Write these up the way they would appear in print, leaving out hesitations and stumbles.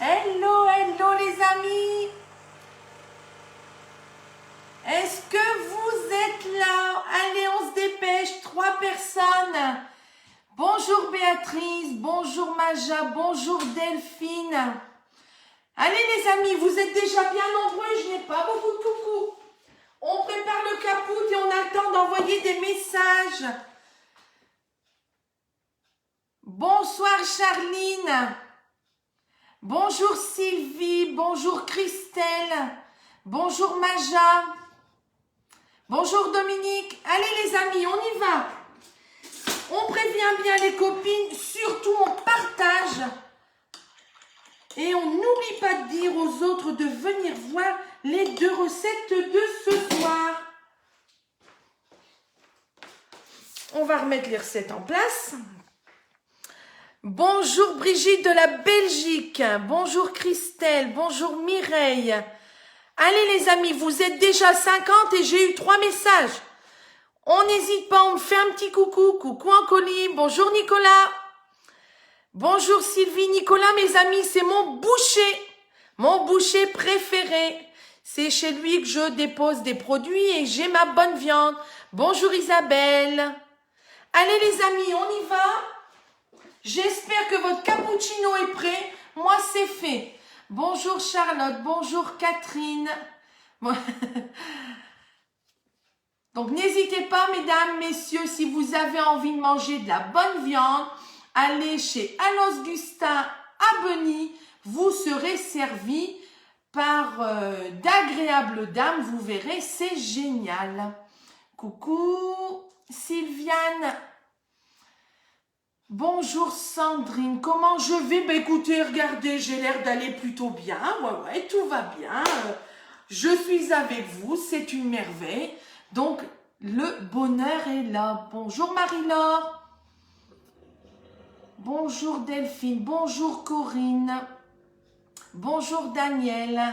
Hello, hello les amis. Est-ce que vous êtes là? Allez, on se dépêche, 3 personnes. Bonjour Béatrice, bonjour Maja, bonjour Delphine. Allez les amis, vous êtes déjà bien nombreux, je n'ai pas beaucoup de coucou. On prépare le capoute et on a le temps d'envoyer des messages. Bonsoir Charline. Bonjour Sylvie, bonjour Christelle, bonjour Maja, bonjour Dominique. Allez les amis, on y va. On prévient bien les copines, surtout on partage. Et on n'oublie pas de dire aux autres de venir voir les 2 recettes de ce soir. On va remettre les recettes en place. Bonjour Brigitte de la Belgique, bonjour Christelle, bonjour Mireille. Allez les amis, vous êtes déjà 50 et j'ai eu 3 messages. On n'hésite pas, on me fait un petit coucou, coucou en colis, bonjour Nicolas. Bonjour Sylvie, Nicolas mes amis, c'est mon boucher préféré. C'est chez lui que je dépose des produits et j'ai ma bonne viande. Bonjour Isabelle. Allez les amis, on y va. J'espère que votre cappuccino est prêt. Moi, c'est fait. Bonjour Charlotte, bonjour Catherine. Donc, n'hésitez pas, mesdames, messieurs, si vous avez envie de manger de la bonne viande, allez chez Alos Gustin à Beny. Vous serez servi par d'agréables dames. Vous verrez, c'est génial. Coucou Sylviane. Bonjour Sandrine, comment je vais? Ben écoutez, regardez, j'ai l'air d'aller plutôt bien. Ouais, tout va bien. Je suis avec vous, c'est une merveille. Donc, le bonheur est là. Bonjour Marie-Laure. Bonjour Delphine. Bonjour Corinne. Bonjour Daniel.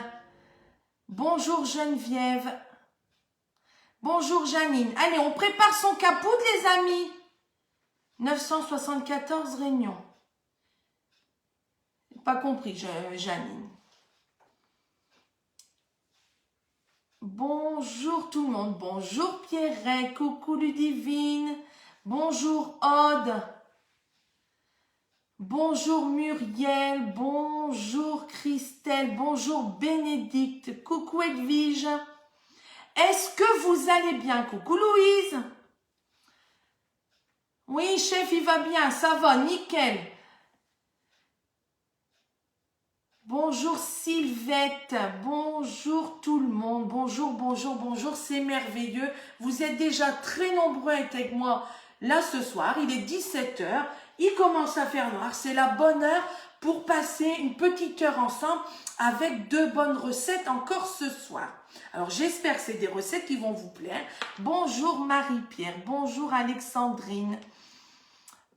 Bonjour Geneviève. Bonjour Janine. Allez, on prépare son capoute les amis. 974 réunions. Pas compris, Janine. Bonjour tout le monde. Bonjour Pierret. Coucou Ludivine. Bonjour Aude. Bonjour Muriel. Bonjour Christelle. Bonjour Bénédicte. Coucou Edwige. Est-ce que vous allez bien? Coucou Louise. Oui, chef, il va bien, ça va, nickel. Bonjour Sylvette, bonjour tout le monde, bonjour, c'est merveilleux. Vous êtes déjà très nombreux à être avec moi là ce soir, il est 17 h, il commence à faire noir, c'est la bonne heure pour passer une petite heure ensemble avec 2 bonnes recettes encore ce soir. Alors j'espère que c'est des recettes qui vont vous plaire. Bonjour Marie-Pierre, bonjour Alexandrine.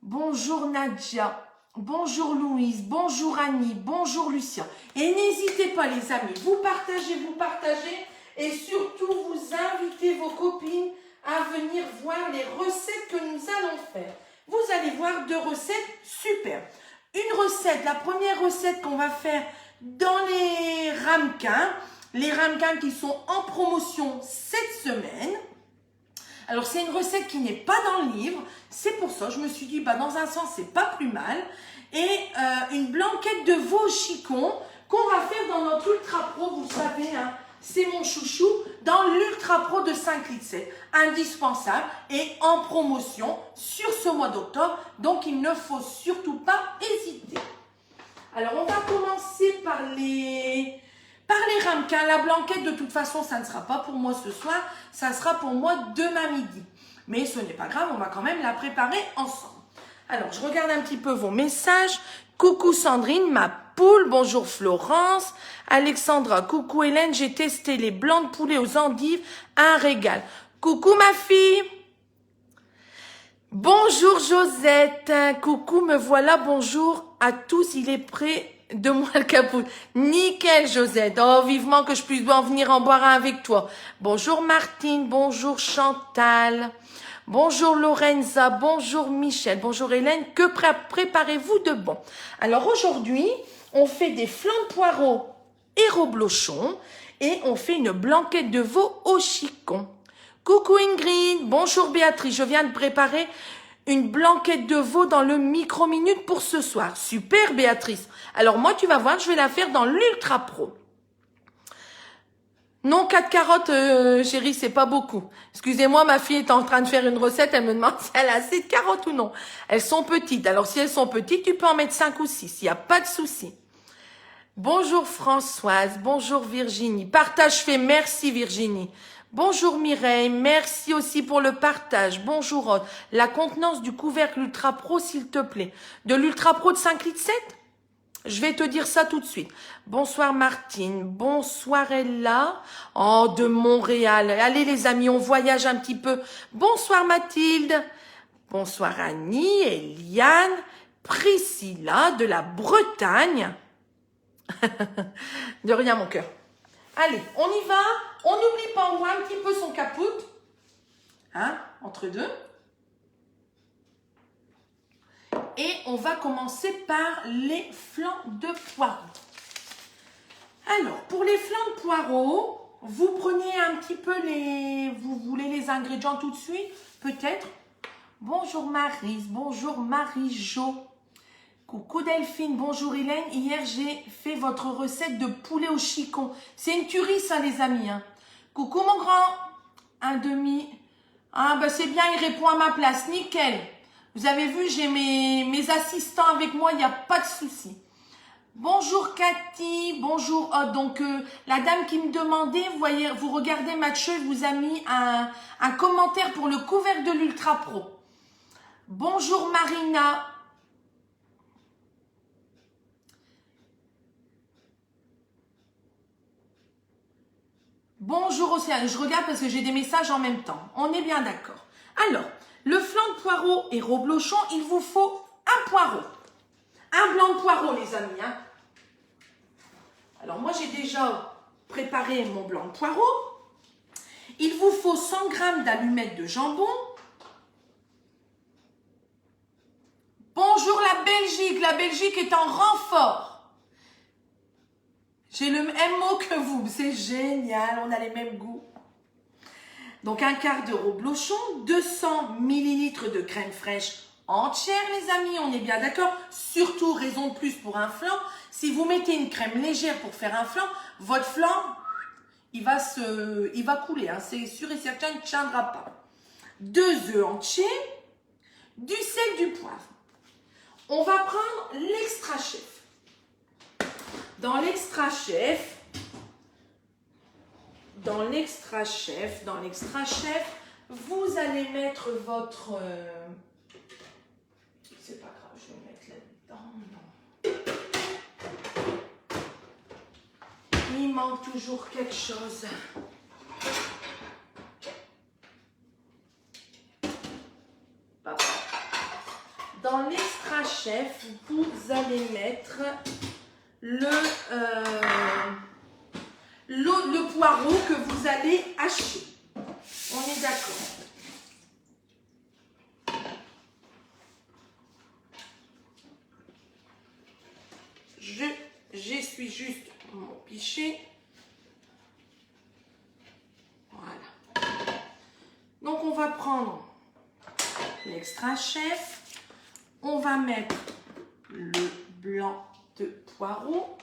Bonjour Nadia, bonjour Louise, bonjour Annie, bonjour Lucien. Et n'hésitez pas les amis, vous partagez et surtout vous invitez vos copines à venir voir les recettes que nous allons faire. Vous allez voir 2 recettes super. Une recette, la première recette qu'on va faire dans les ramequins qui sont en promotion cette semaine. Alors, c'est une recette qui n'est pas dans le livre. C'est pour ça, je me suis dit, bah, dans un sens, c'est pas plus mal. Et une blanquette de veau chicon qu'on va faire dans notre Ultra Pro. Vous savez, hein, c'est mon chouchou. Dans l'Ultra Pro de 5 litres 7. Indispensable et en promotion sur ce mois d'octobre. Donc, il ne faut surtout pas hésiter. Alors, on va commencer par les ramequins. La blanquette, de toute façon, ça ne sera pas pour moi ce soir. Ça sera pour moi demain midi. Mais ce n'est pas grave, on va quand même la préparer ensemble. Alors, je regarde un petit peu vos messages. Coucou Sandrine, ma poule. Bonjour Florence. Alexandra, coucou Hélène. J'ai testé les blancs de poulet aux endives. Un régal. Coucou ma fille. Bonjour Josette. Coucou, me voilà. Bonjour à tous. Il est prêt de moi le capoute. Nickel Josette. Oh, vivement que je puisse en venir en boire un avec toi. Bonjour Martine. Bonjour Chantal. Bonjour Lorenza, bonjour Michel, bonjour Hélène, que préparez-vous de bon? Alors aujourd'hui, On fait des flancs de poireaux et reblochons. Et on fait une blanquette de veau au chicon. Coucou Ingrid, bonjour Béatrice, je viens de préparer une blanquette de veau dans le micro-minute pour ce soir. Super Béatrice. Alors moi, tu vas voir, je vais la faire dans l'Ultra Pro. Non, 4 carottes, chérie, c'est pas beaucoup. Excusez-moi, ma fille est en train de faire une recette, elle me demande si elle a assez de carottes ou non. Elles sont petites. Alors si elles sont petites, tu peux en mettre 5 ou 6, il n'y a pas de souci. Bonjour Françoise, bonjour Virginie. Partage fait, merci Virginie. Bonjour Mireille, merci aussi pour le partage. Bonjour Aude. La contenance du couvercle Ultra Pro, s'il te plaît. De l'Ultra Pro de 5 litres 7 ? Je vais te dire ça tout de suite. Bonsoir Martine, bonsoir Ella. Oh, de Montréal. Allez les amis, on voyage un petit peu. Bonsoir Mathilde. Bonsoir Annie, Eliane, Priscilla de la Bretagne. De rien mon cœur. Allez, on y va. On n'oublie pas, on voit un petit peu son caput. Hein, entre deux. Et on va commencer par les flancs de poireaux. Alors, pour les flancs de poireaux, vous prenez un petit peu les... Vous voulez les ingrédients tout de suite? Peut-être. Bonjour Maryse, bonjour Marie-Jo. Coucou Delphine, bonjour Hélène. Hier, j'ai fait votre recette de poulet au chicon. C'est une tuerie, ça, les amis. Hein. Coucou mon grand. Un demi. Ah, ben c'est bien, il répond à ma place. Nickel. Vous avez vu, j'ai mes assistants avec moi, il n'y a pas de souci. Bonjour Cathy, bonjour Aude. Donc, la dame qui me demandait, vous voyez, vous regardez Mathieu, vous a mis un commentaire pour le couvercle de l'Ultra Pro. Bonjour Marina. Bonjour Océane, je regarde parce que j'ai des messages en même temps. On est bien d'accord. Alors, le flanc de poireau et reblochon, il vous faut un poireau. Un blanc de poireau, les amis. Hein. Alors, moi, j'ai déjà préparé mon blanc de poireau. Il vous faut 100 g d'allumettes de jambon. Bonjour la Belgique est en renfort. J'ai le même mot que vous, c'est génial, on a les mêmes goûts. Donc un quart de reblochon, 200 ml de crème fraîche entière les amis, on est bien d'accord. Surtout, raison de plus pour un flan, si vous mettez une crème légère pour faire un flan, votre flan, il va couler, hein, c'est sûr et certain, il ne tiendra pas. 2 œufs entiers, du sel, du poivre. On va prendre l'extra chef. Dans l'extra chef, vous allez mettre votre... c'est pas grave, je vais le mettre là-dedans. Non. Il manque toujours quelque chose. Papa. Dans l'extra chef, vous allez mettre le poireau que vous allez hacher. On est d'accord. J'essuie juste mon pichet. Voilà. Donc on va prendre l'extra chef. On va mettre le blanc de poireau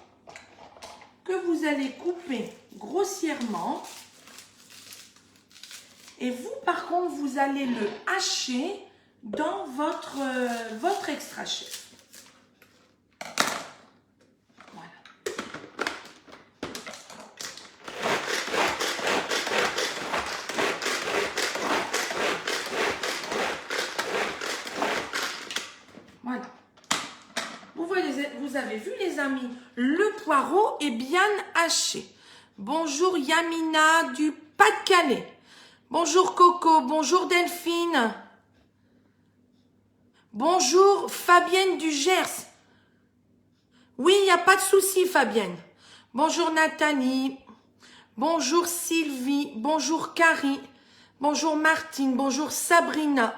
que vous allez couper grossièrement et vous par contre vous allez le hacher dans votre extra chef. Voilà. Voilà. Vous avez vu les amis, le poireau est bien haché. Bonjour Yamina du Pas-de-Calais. Bonjour Coco, bonjour Delphine. Bonjour Fabienne du Gers. Oui, il n'y a pas de souci Fabienne. Bonjour Nathalie. Bonjour Sylvie. Bonjour Carrie. Bonjour Martine. Bonjour Sabrina.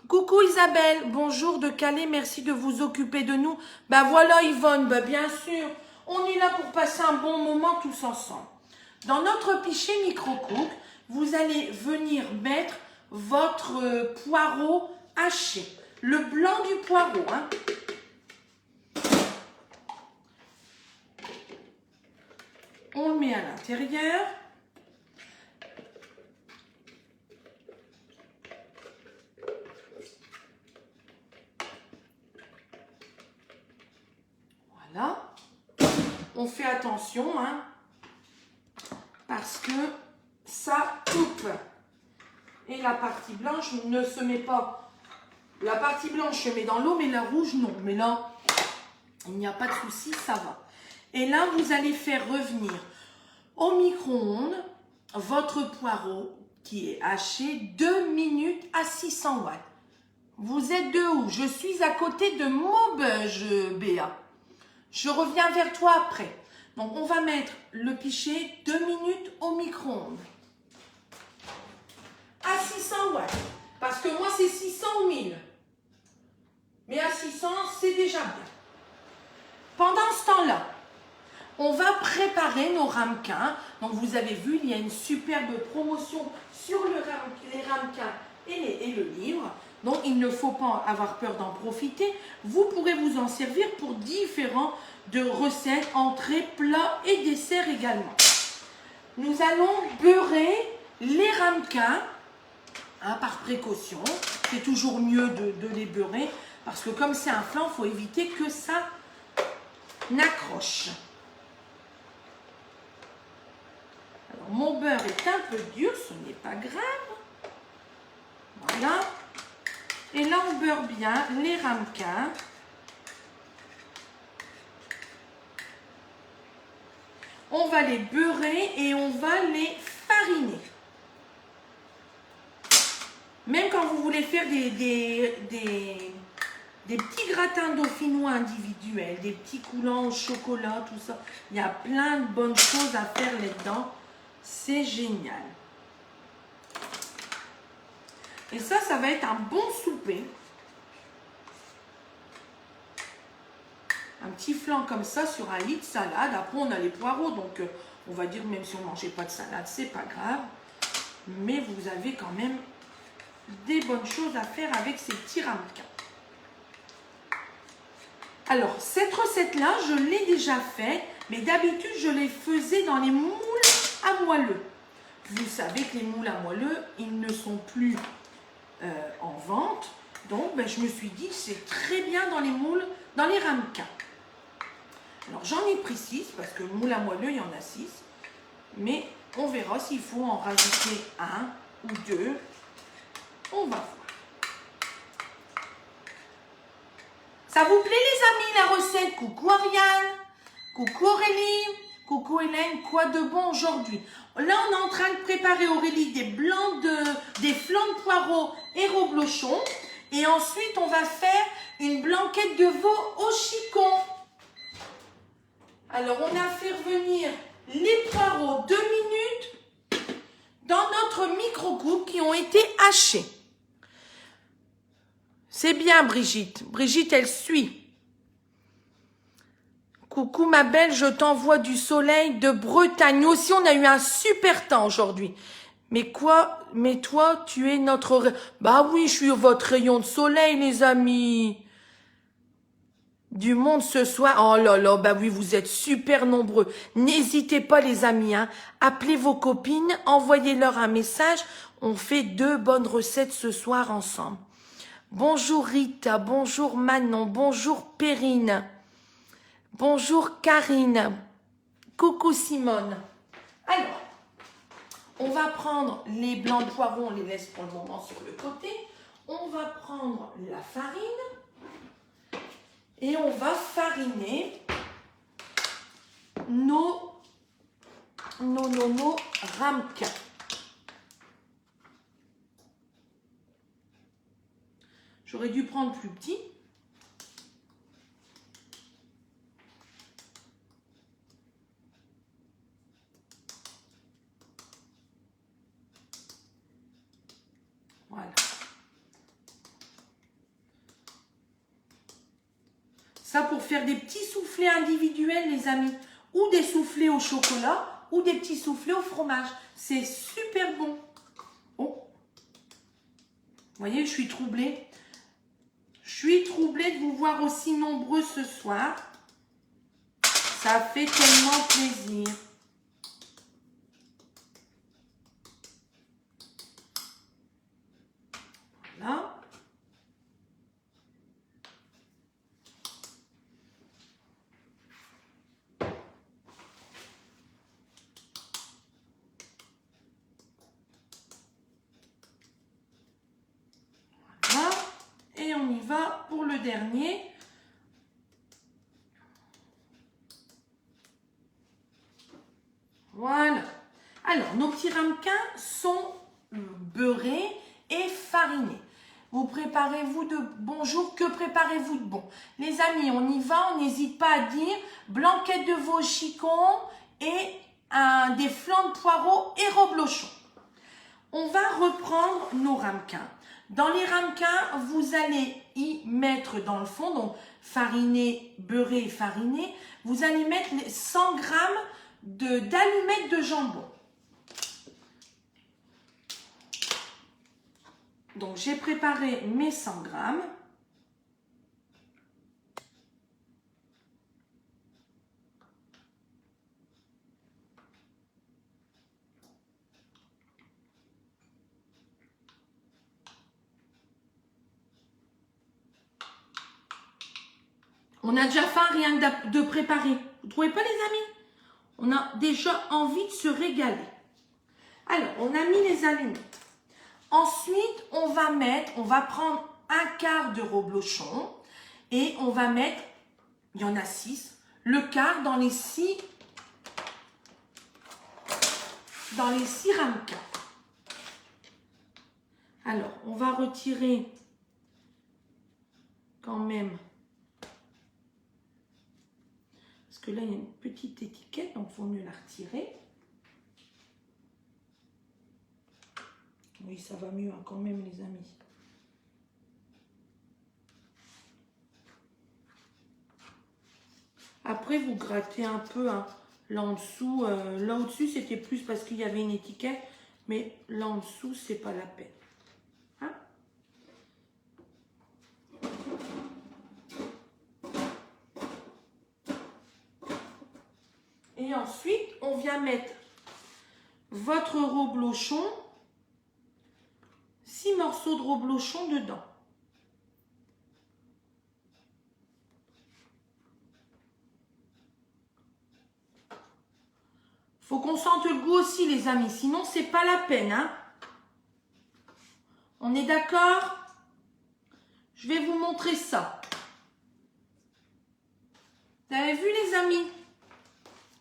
Coucou Isabelle, bonjour de Calais, merci de vous occuper de nous. Bah voilà Yvonne, bah bien sûr, on est là pour passer un bon moment tous ensemble. Dans notre pichet micro-cook, vous allez venir mettre votre poireau haché. Le blanc du poireau, hein. On le met à l'intérieur. Voilà. On fait attention, hein, parce que ça coupe. Et la partie blanche ne se met pas. La partie blanche se met dans l'eau, mais la rouge, non. Mais là, il n'y a pas de souci, ça va. Et là, vous allez faire revenir au micro-ondes votre poireau qui est haché 2 minutes à 600 watts. Vous êtes de où? Je suis à côté de Maubeuge, Béa. Je reviens vers toi après. Donc, on va mettre le pichet 2 minutes au micro-ondes. À 600 watts. Parce que moi, c'est 600 ou 1000. Mais à 600, c'est déjà bien. Pendant ce temps-là, on va préparer nos ramequins. Donc, vous avez vu, il y a une superbe promotion sur les ramequins et le livre. Donc, il ne faut pas avoir peur d'en profiter. Vous pourrez vous en servir pour différents de recettes, entrées, plats et desserts également. Nous allons beurrer les ramequins, hein, par précaution. C'est toujours mieux de les beurrer parce que comme c'est un flan, il faut éviter que ça n'accroche. Alors, mon beurre est un peu dur, ce n'est pas grave. Voilà. Et là, on beurre bien les ramequins. On va les beurrer et on va les fariner. Même quand vous voulez faire des petits gratins dauphinois individuels, des petits coulants au chocolat, tout ça, il y a plein de bonnes choses à faire là-dedans. C'est génial. Et ça va être un bon souper. Un petit flan comme ça sur un lit de salade. Après, on a les poireaux. Donc, on va dire, même si on ne mangeait pas de salade, c'est pas grave. Mais vous avez quand même des bonnes choses à faire avec ces petits ramequins. Alors, cette recette-là, je l'ai déjà faite. Mais d'habitude, je les faisais dans les moules à moelleux. Vous savez que les moules à moelleux, ils ne sont plus en vente. Donc, ben, je me suis dit, c'est très bien dans les moules, dans les ramequins. Alors, j'en ai pris 6 parce que le moule à moelleux, il y en a 6. Mais on verra s'il faut en rajouter 1 ou 2. On va voir. Ça vous plaît, les amis, la recette? Coucou Ariane, coucou Aurélie, coucou Hélène, quoi de bon aujourd'hui? Là, on est en train de préparer, Aurélie, des flancs de poireaux et reblochons. Et ensuite, on va faire une blanquette de veau au chicon. Alors, on a fait revenir les poireaux 2 minutes dans notre micro-coupe qui ont été hachés. C'est bien, Brigitte. Brigitte, elle suit. Coucou, ma belle, je t'envoie du soleil de Bretagne. Nous aussi, on a eu un super temps aujourd'hui. Mais quoi? Mais toi, tu es notre... Bah oui, je suis votre rayon de soleil, les amis. Du monde ce soir. Oh là là, bah oui, vous êtes super nombreux. N'hésitez pas, les amis, hein. Appelez vos copines, envoyez-leur un message. On fait 2 bonnes recettes ce soir ensemble. Bonjour Rita, bonjour Manon, bonjour Perrine, bonjour Karine, coucou Simone. Alors, on va prendre les blancs de poireaux, on les laisse pour le moment sur le côté. On va prendre la farine. Et on va fariner nos ramequins. J'aurais dû prendre plus petit. Voilà. Ça pour faire des petits soufflets individuels, les amis. Ou des soufflets au chocolat, ou des petits soufflets au fromage. C'est super bon. Oh. Vous voyez, je suis troublée. Je suis troublée de vous voir aussi nombreux ce soir. Ça fait tellement plaisir. Voilà. Voilà. Et on y va pour le dernier. Voilà. Alors, nos petits ramequins sont beurrés et farinés. Vous préparez-vous de bonjour, que préparez-vous de bon? Les amis, on y va, on n'hésite pas à dire blanquette de veau chicon et des flancs de poireaux et reblochon. On va reprendre nos ramequins. Dans les ramequins, vous allez y mettre dans le fond, donc fariné, beurré et fariné, vous allez mettre 100 g d'allumettes de jambon. Donc, j'ai préparé mes 100 grammes. On a déjà faim rien que de préparer. Vous ne trouvez pas, les amis? On a déjà envie de se régaler. Alors, on a mis les allumettes. Ensuite, on va prendre un quart de reblochon et on va mettre, il y en a 6, le quart dans les 6 ramequins. Alors, on va retirer quand même, parce que là, il y a une petite étiquette, donc il vaut mieux la retirer. Oui, ça va mieux hein, quand même, les amis. Après, vous grattez un peu hein, là en dessous. Là au-dessus, c'était plus parce qu'il y avait une étiquette. Mais là en dessous, c'est pas la peine. Hein? Et ensuite, on vient mettre votre reblochon. 6 morceaux de reblochon dedans. Faut qu'on sente le goût aussi, les amis. Sinon, c'est pas la peine. Hein. On est d'accord? Je vais vous montrer ça. Vous avez vu, les amis?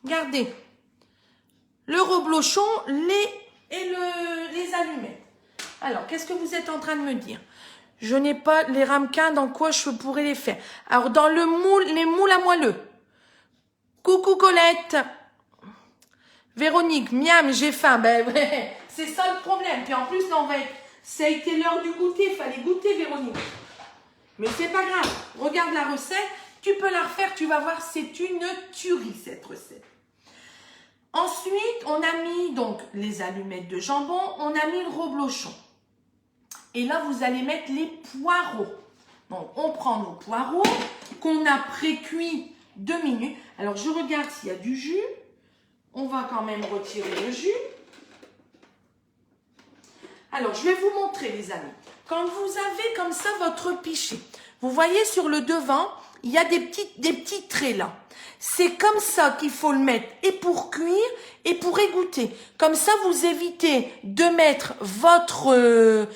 Regardez. Le reblochon, les allumettes. Alors, qu'est-ce que vous êtes en train de me dire? Je n'ai pas les ramequins, dans quoi je pourrais les faire? Alors, dans le moule, les moules à moelleux. Coucou Colette. Véronique, miam, j'ai faim. Ben ouais, c'est ça le problème. Puis en plus, là, ça a été l'heure du goûter. Il fallait goûter, Véronique. Mais c'est pas grave. Regarde la recette. Tu peux la refaire. Tu vas voir, c'est une tuerie, cette recette. Ensuite, on a mis donc les allumettes de jambon. On a mis le reblochon. Et là, vous allez mettre les poireaux. Donc, on prend nos poireaux qu'on a pré-cuits 2 minutes. Alors, je regarde s'il y a du jus. On va quand même retirer le jus. Alors, je vais vous montrer, les amis. Quand vous avez comme ça votre pichet, vous voyez sur le devant, il y a des petits traits là. C'est comme ça qu'il faut le mettre et pour cuire et pour égoutter. Comme ça, vous évitez de mettre votre...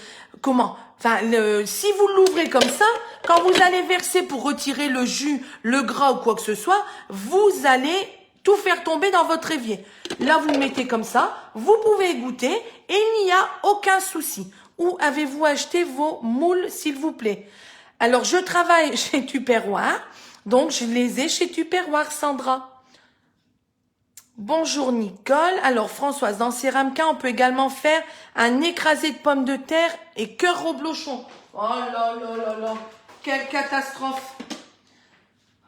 si vous l'ouvrez comme ça, quand vous allez verser pour retirer le jus, le gras ou quoi que ce soit, vous allez tout faire tomber dans votre évier. Là, vous le mettez comme ça, vous pouvez égoutter et il n'y a aucun souci. Où avez-vous acheté vos moules, s'il vous plaît? Alors, je travaille chez Tupperware, donc je les ai chez Tupperware, Sandra. Bonjour Nicole. Alors Françoise, dans ces ramequins, on peut également faire un écrasé de pommes de terre et cœur reblochon. Oh là là là là, quelle catastrophe.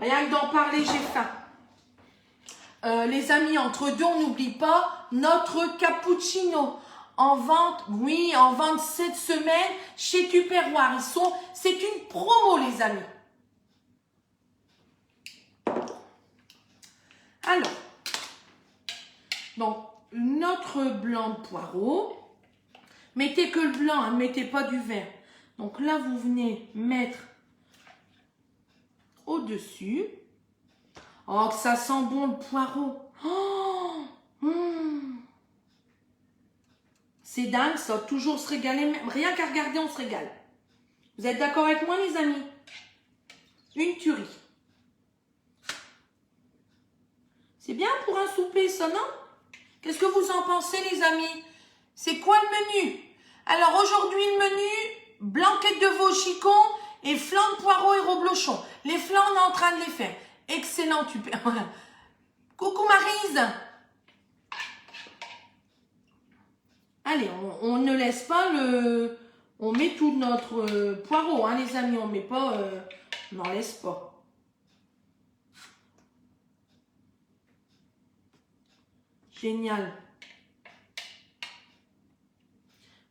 Rien que d'en parler, j'ai faim. Les amis, entre deux, on n'oublie pas notre cappuccino. En vente, oui, en vente cette semaine chez Tupperware. C'est une promo, les amis. Alors, donc, notre blanc de poireau. Mettez que le blanc, hein, mettez pas du vert. Donc là, vous venez mettre au-dessus. Oh, que ça sent bon le poireau. Oh, c'est dingue ça, toujours se régaler. Rien qu'à regarder, on se régale. Vous êtes d'accord avec moi, les amis? Une tuerie. C'est bien pour un souper, ça, non? Qu'est-ce que vous en pensez, les amis? C'est quoi le menu? Alors, aujourd'hui, le menu, blanquette de veau chicon et flan de poireaux et reblochon. Les flans, on est en train de les faire. Excellent, tu peux. Coucou Maryse. Allez, on ne laisse pas le... On met tout notre poireau, hein, les amis. On met pas... on n'en laisse pas. Génial.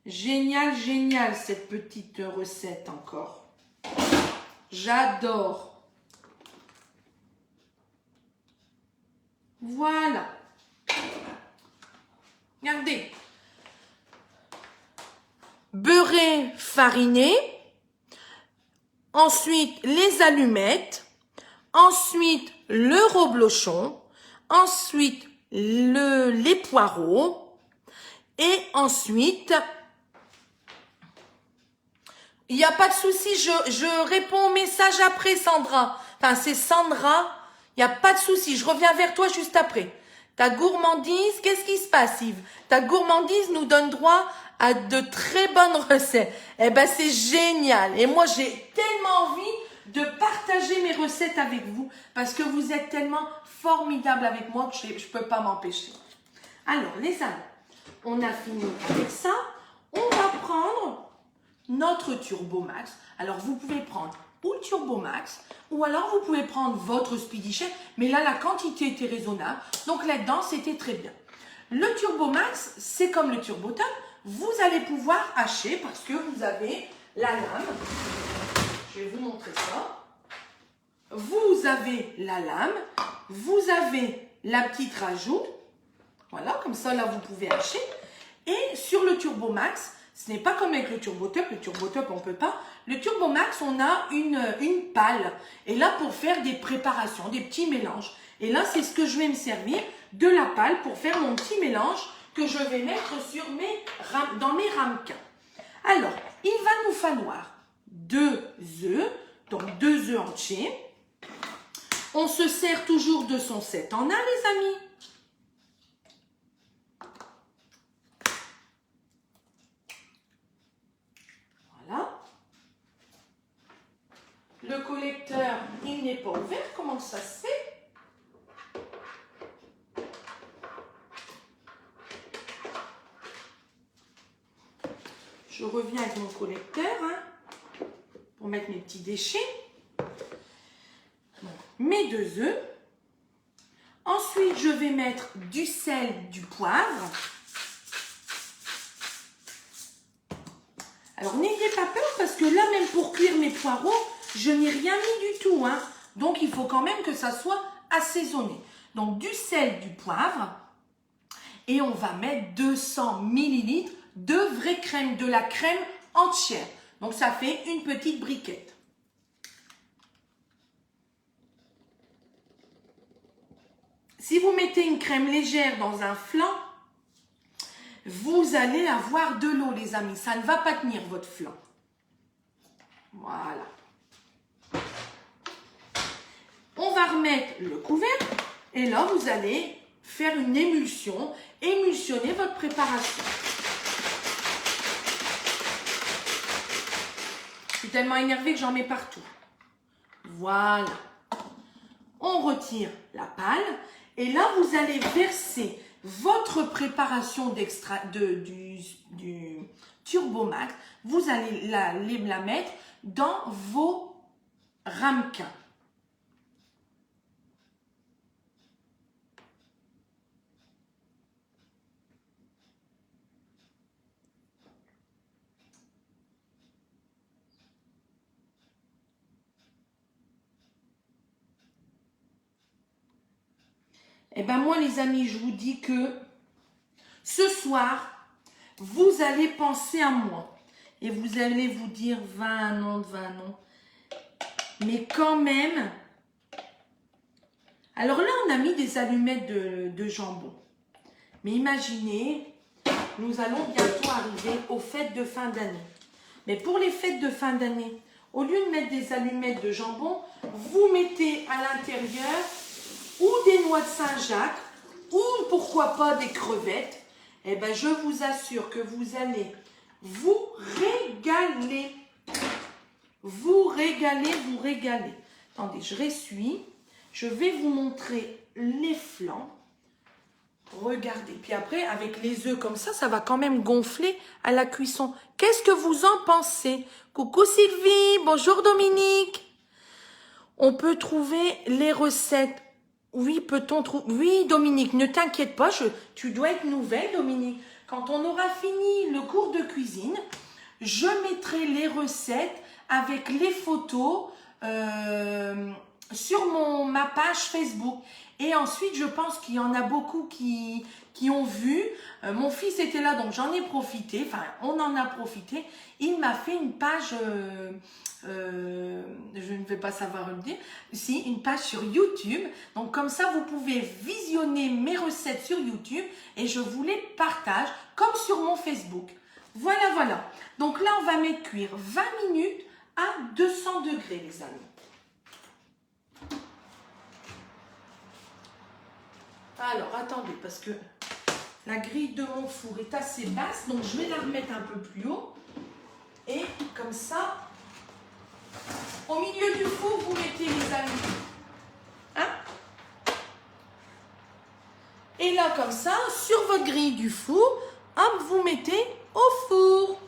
Génial, génial, cette petite recette encore. J'adore. Voilà. Regardez. Beurré, fariné. Ensuite, les allumettes. Ensuite, le reblochon. Ensuite, les poireaux. Et ensuite... Il n'y a pas de souci, je réponds au message après, Sandra. Enfin, c'est Sandra. Il n'y a pas de souci, je reviens vers toi juste après. Ta gourmandise, qu'est-ce qui se passe, Yves? Ta gourmandise nous donne droit à de très bonnes recettes. Eh ben, c'est génial. Et moi, j'ai tellement envie de partager mes recettes avec vous parce que vous êtes tellement formidables avec moi que je ne peux pas m'empêcher. Alors, les amis, on a fini avec ça. On va prendre... notre Turbo Max. Alors, vous pouvez prendre ou le Turbo Max, ou alors vous pouvez prendre votre Speedy Chef, mais là, la quantité était raisonnable. Donc, là-dedans, c'était très bien. Le Turbo Max, c'est comme le Turbo Top. Vous allez pouvoir hacher parce que vous avez la lame. Je vais vous montrer ça. Vous avez la lame. Vous avez la petite rajout. Voilà, comme ça, là, vous pouvez hacher. Et sur le Turbo Max, ce n'est pas comme avec le Turbo Top. Le Turbo Top, on ne peut pas. Le Turbo Max, on a une palle. Et là, pour faire des préparations, des petits mélanges. Et là, c'est ce que je vais me servir de la palle pour faire mon petit mélange que je vais mettre sur dans mes ramequins. Alors, il va nous falloir 2 œufs. Donc, 2 œufs entiers. On se sert toujours de son 7 en 1, les amis. Le collecteur, il n'est pas ouvert. Comment ça se fait? Je reviens avec mon collecteur hein, pour mettre mes petits déchets. Mes 2 œufs. Ensuite, je vais mettre du sel, du poivre. Alors, n'ayez pas peur parce que là, même pour cuire mes poireaux, je n'ai rien mis du tout. Hein. Donc, il faut quand même que ça soit assaisonné. Donc, du sel, du poivre. Et on va mettre 200 ml de vraie crème, de la crème entière. Donc, ça fait une petite briquette. Si vous mettez une crème légère dans un flan, vous allez avoir de l'eau, les amis. Ça ne va pas tenir votre flan. Voilà. On va remettre le couvercle. Et là, vous allez faire une émulsion. Émulsionner votre préparation. Je suis tellement énervée que j'en mets partout. Voilà. On retire la palle. Et là, vous allez verser votre préparation du Turbo Max. Vous allez la mettre dans vos ramequins. Eh ben moi les amis, je vous dis que ce soir, vous allez penser à moi. Et vous allez vous dire, non. Mais quand même... Alors là, on a mis des allumettes de jambon. Mais imaginez, nous allons bientôt arriver aux fêtes de fin d'année. Mais pour les fêtes de fin d'année, au lieu de mettre des allumettes de jambon, vous mettez à l'intérieur ou des noix de Saint-Jacques, ou pourquoi pas des crevettes. Eh bien, je vous assure que vous allez vous régaler. Vous régaler. Attendez, je ressuie. Je vais vous montrer les flancs. Regardez. Puis après, avec les œufs comme ça va quand même gonfler à la cuisson. Qu'est-ce que vous en pensez? Coucou Sylvie, bonjour Dominique. On peut trouver les recettes. Oui, peut-on trouver... Oui, Dominique, ne t'inquiète pas, tu dois être nouvelle, Dominique. Quand on aura fini le cours de cuisine, je mettrai les recettes avec les photos sur ma page Facebook. Et ensuite, je pense qu'il y en a beaucoup qui ont vu. Mon fils était là, donc j'en ai profité. Enfin, on en a profité. Il m'a fait une page, je ne vais pas savoir le dire, si, une page sur YouTube. Donc comme ça, vous pouvez visionner mes recettes sur YouTube et je vous les partage comme sur mon Facebook. Voilà. Donc là, on va mettre cuire 20 minutes à 200 degrés, les amis. Alors, attendez, parce que la grille de mon four est assez basse, donc je vais la remettre un peu plus haut. Et comme ça, au milieu du four, vous mettez les amis. Hein? Et là, comme ça, sur votre grille du four, hop, vous mettez au four.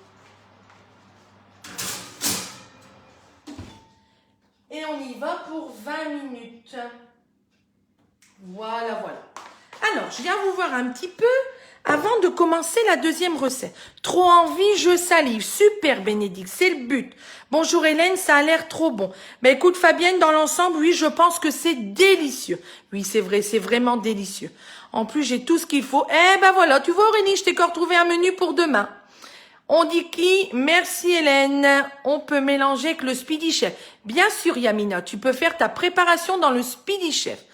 Et on y va pour 20 minutes. Voilà. Alors, je viens vous voir un petit peu avant de commencer la deuxième recette. Trop envie, je salive. Super, Bénédicte, c'est le but. Bonjour Hélène, ça a l'air trop bon. Mais écoute Fabienne, dans l'ensemble, oui, je pense que c'est délicieux. Oui, c'est vrai, c'est vraiment délicieux. En plus, j'ai tout ce qu'il faut. Eh ben voilà, tu vois Aurélie, je t'ai encore trouvé un menu pour demain. On dit qui? Merci Hélène. On peut mélanger avec le Speedy Chef. Bien sûr Yamina, tu peux faire ta préparation dans le Speedy Chef.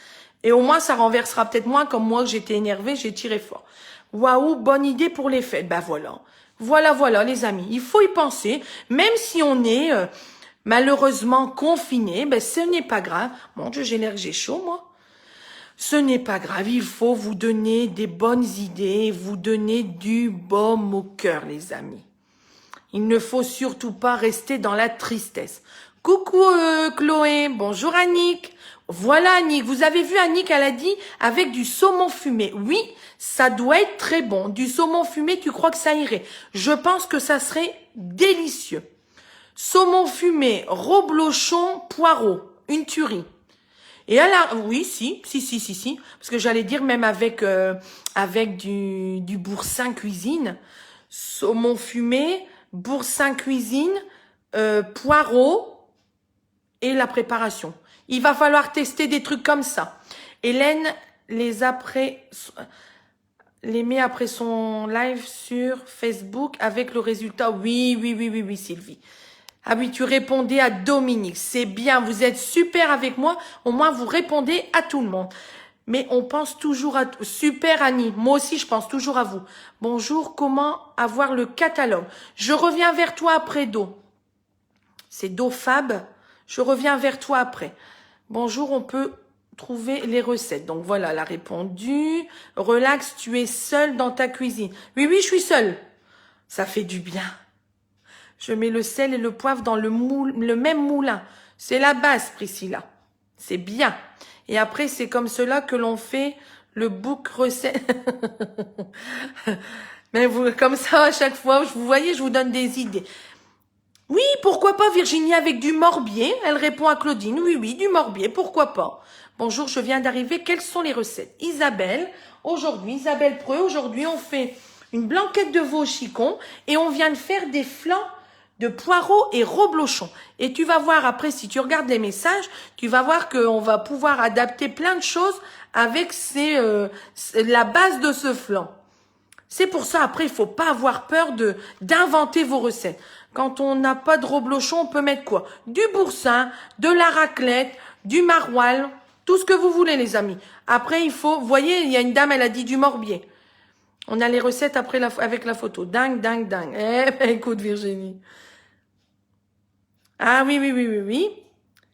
Et au moins, ça renversera peut-être moins comme moi, que j'étais énervée, j'ai tiré fort. Waouh, bonne idée pour les fêtes. Ben voilà. Voilà, les amis. Il faut y penser. Même si on est malheureusement confiné, ben ce n'est pas grave. Mon Dieu, j'ai l'air que j'ai chaud, moi. Ce n'est pas grave. Il faut vous donner des bonnes idées, vous donner du baume au cœur, les amis. Il ne faut surtout pas rester dans la tristesse. Coucou Chloé, bonjour Annick. Voilà Annick, vous avez vu Annick, elle a dit avec du saumon fumé. Oui, ça doit être très bon. Du saumon fumé, tu crois que ça irait? Je pense que ça serait délicieux. Saumon fumé, reblochon, poireau, une tuerie. Et elle a, oui, si, parce que j'allais dire même avec du boursin cuisine, saumon fumé, boursin cuisine, poireau et la préparation. Il va falloir tester des trucs comme ça. Hélène les met après son live sur Facebook avec le résultat. Oui, Sylvie. Ah oui, tu répondais à Dominique. C'est bien, vous êtes super avec moi. Au moins, vous répondez à tout le monde. Mais on pense toujours à... Super Annie, moi aussi je pense toujours à vous. Bonjour, comment avoir le catalogue? Je reviens vers toi après Do. C'est Do Fab. Je reviens vers toi après. Bonjour, on peut trouver les recettes. Donc voilà, elle a répondu. Relax, tu es seule dans ta cuisine. Oui, je suis seule. Ça fait du bien. Je mets le sel et le poivre dans le même moulin. C'est la base, Priscilla. C'est bien. Et après, c'est comme cela que l'on fait le book recette. Mais vous, comme ça, à chaque fois, vous voyez, je vous donne des idées. Oui, pourquoi pas Virginie avec du morbier? Elle répond à Claudine. Oui, du morbier, pourquoi pas? Bonjour, je viens d'arriver. Quelles sont les recettes? Isabelle Preux, aujourd'hui, on fait une blanquette de veau au chicon et on vient de faire des flancs de poireaux et reblochon. Et tu vas voir après, si tu regardes les messages, tu vas voir qu'on va pouvoir adapter plein de choses avec la base de ce flan. C'est pour ça, après, il faut pas avoir peur d'inventer vos recettes. Quand on n'a pas de reblochon, on peut mettre quoi? Du boursin, de la raclette, du maroilles, tout ce que vous voulez, les amis. Après, il faut, vous voyez, il y a une dame, elle a dit du morbier. On a les recettes après avec la photo. Dingue, dingue, dingue. Eh ben, écoute, Virginie. Ah oui, oui, oui, oui, oui.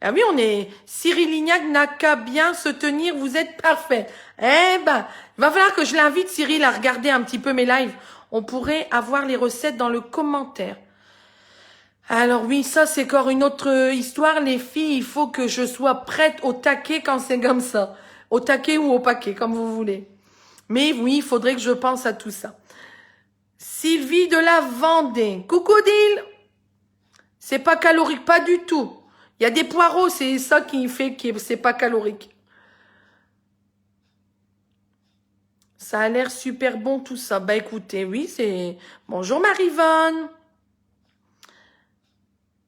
Ah oui, on est... Cyril Lignac n'a qu'à bien se tenir, vous êtes parfait. Eh ben, il va falloir que je l'invite, Cyril, à regarder un petit peu mes lives. On pourrait avoir les recettes dans le commentaire. Alors oui, ça c'est encore une autre histoire, les filles. Il faut que je sois prête au taquet quand c'est comme ça. Au taquet ou au paquet, comme vous voulez. Mais oui, il faudrait que je pense à tout ça. Sylvie de la Vendée. Coucou Dil. C'est pas calorique, pas du tout. Il y a des poireaux, c'est ça qui fait que c'est pas calorique. Ça a l'air super bon tout ça. Bah écoutez, oui, c'est... Bonjour Marivonne.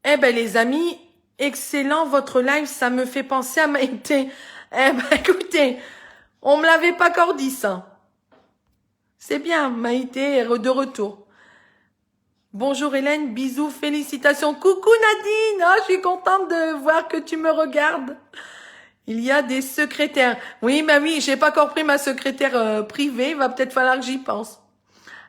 Eh ben les amis, excellent votre live, ça me fait penser à Maïté. Eh ben écoutez, on me l'avait pas encore dit ça. C'est bien, Maïté est de retour. Bonjour Hélène, bisous, félicitations. Coucou Nadine, oh, je suis contente de voir que tu me regardes. Il y a des secrétaires. Oui, mais oui, j'ai pas encore pris ma secrétaire privée, il va peut-être falloir que j'y pense.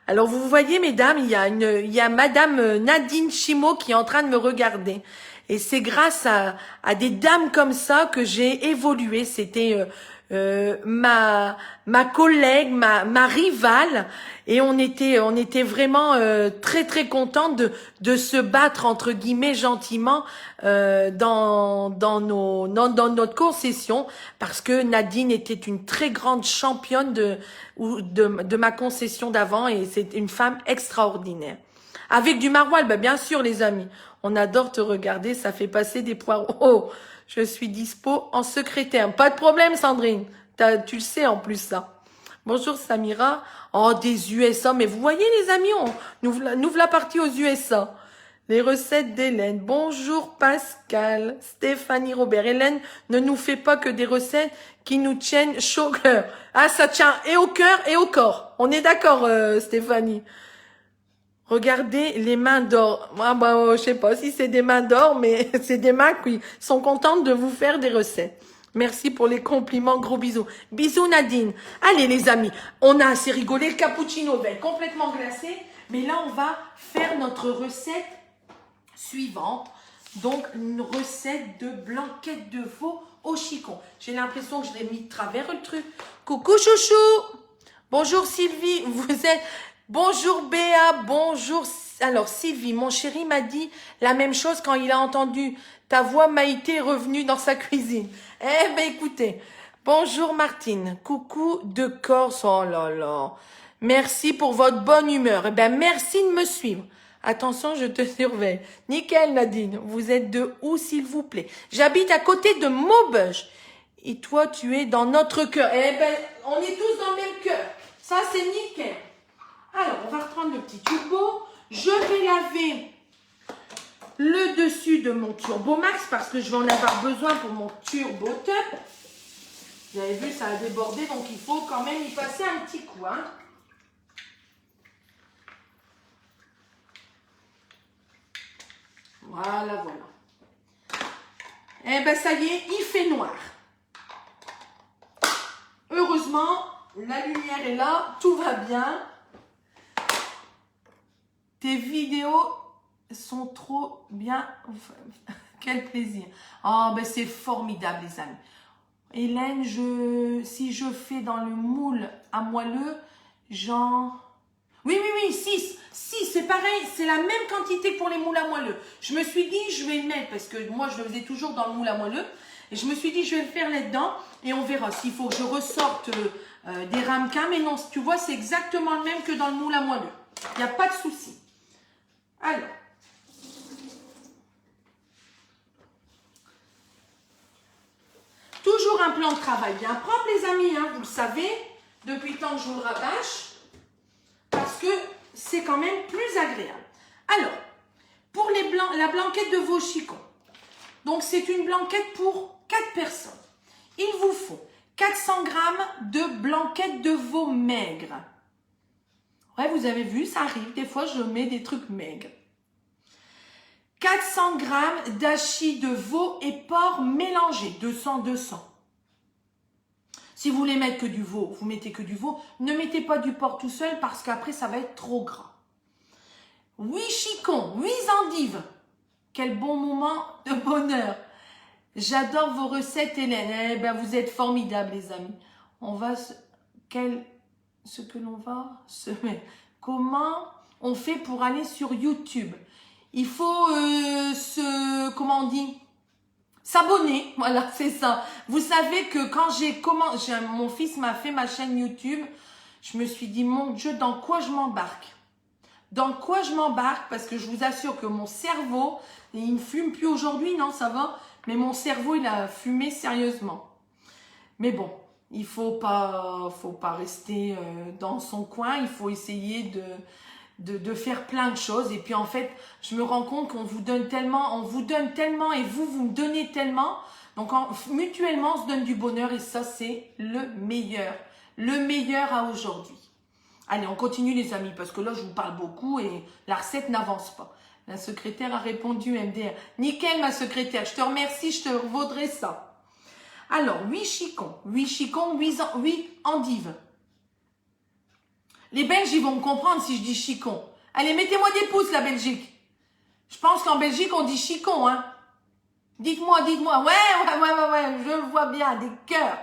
Alors vous voyez mesdames, il y a madame Nadine Chimo qui est en train de me regarder. Et c'est grâce à des dames comme ça que j'ai évolué. C'était ma collègue, ma rivale, et on était vraiment très très contente de se battre entre guillemets gentiment dans notre concession, parce que Nadine était une très grande championne de ma concession d'avant, et c'est une femme extraordinaire. Avec du maroilles, ben bien sûr les amis, on adore te regarder, ça fait passer des poireaux. Oh, je suis dispo en secrétaire. Pas de problème, Sandrine. Tu le sais en plus, ça. Bonjour, Samira. Oh, des USA. Mais vous voyez, les amis, nous voilà partie aux USA. Les recettes d'Hélène. Bonjour, Pascal. Stéphanie Robert. Hélène ne nous fait pas que des recettes qui nous tiennent chaud au cœur. Ah, ça tient et au cœur et au corps. On est d'accord, Stéphanie. Regardez les mains d'or. Moi, bah, je sais pas si c'est des mains d'or, mais c'est des mains qui sont contentes de vous faire des recettes. Merci pour les compliments, gros bisous. Bisous Nadine. Allez les amis, on a assez rigolé. Le cappuccino ben, complètement glacé. Mais là, on va faire notre recette suivante. Donc, une recette de blanquette de veau au chicon. J'ai l'impression que je l'ai mis de travers le truc. Coucou chouchou. Bonjour Sylvie, vous êtes... Bonjour Béa, bonjour. Alors Sylvie, mon chéri m'a dit la même chose quand il a entendu ta voix. Maïté est revenue dans sa cuisine. Eh ben écoutez, bonjour Martine, coucou de Corse, oh là là. Merci pour votre bonne humeur. Eh ben merci de me suivre. Attention, je te surveille. Nickel Nadine, vous êtes de où s'il vous plaît? J'habite à côté de Maubeuge. Et toi, tu es dans notre cœur. Eh ben, on est tous dans le même cœur. Ça, c'est nickel. Alors, on va reprendre le petit turbo. Je vais laver le dessus de mon Turbo Max parce que je vais en avoir besoin pour mon Turbo Top. Vous avez vu, ça a débordé, donc il faut quand même y passer un petit coup. Hein. Voilà, voilà. Eh ben, ça y est, il fait noir. Heureusement, la lumière est là, tout va bien. Tes vidéos sont trop bien. Quel plaisir. Oh, ben c'est formidable, les amis. Hélène, si je fais dans le moule à moelleux, Oui, 6. 6, c'est pareil. C'est la même quantité que pour les moules à moelleux. Je me suis dit, je vais le mettre, parce que moi, je le faisais toujours dans le moule à moelleux. Et je me suis dit, je vais le faire là-dedans. Et on verra s'il faut que je ressorte des ramequins. Mais non, tu vois, c'est exactement le même que dans le moule à moelleux. Il n'y a pas de souci. Alors, toujours un plan de travail bien propre, les amis, hein, vous le savez, depuis le temps que je vous le rabâche, parce que c'est quand même plus agréable. Alors, pour les blancs, la blanquette de vos chicons. Donc, c'est une blanquette pour 4 personnes. Il vous faut 400 g de blanquette de veau maigre. Ouais, vous avez vu, ça arrive. Des fois, je mets des trucs maigres. 400 g d'hachis de veau et porc mélangés, 200-200. Si vous voulez mettre que du veau, vous mettez que du veau. Ne mettez pas du porc tout seul parce qu'après, ça va être trop gras. 8 chicons, 8 endives. Quel bon moment de bonheur. J'adore vos recettes, Hélène. Eh ben, vous êtes formidables, les amis. On va ce que l'on va se mettre. Comment on fait pour aller sur YouTube? Il faut comment on dit? S'abonner. Voilà, c'est ça. Vous savez que quand mon fils m'a fait ma chaîne YouTube, je me suis dit, mon Dieu, dans quoi je m'embarque? Dans quoi je m'embarque? Parce que je vous assure que mon cerveau, il ne fume plus aujourd'hui, non, ça va? Mais mon cerveau, il a fumé sérieusement. Mais bon, il faut pas rester dans son coin. Il faut essayer de faire plein de choses. Et puis en fait, je me rends compte qu'on vous donne tellement, et vous me donnez tellement. Donc mutuellement, on se donne du bonheur et ça, c'est le meilleur à aujourd'hui. Allez, on continue les amis, parce que là, je vous parle beaucoup et la recette n'avance pas. La secrétaire a répondu MDR. Nickel, ma secrétaire, je te remercie, je te vaudrai ça. Alors, 8 chicons, 8 endives. Les Belges, ils vont me comprendre si je dis chicon. Allez, mettez-moi des pouces, la Belgique. Je pense qu'en Belgique, on dit chicon, hein. Dites-moi. Ouais, je le vois bien, des cœurs.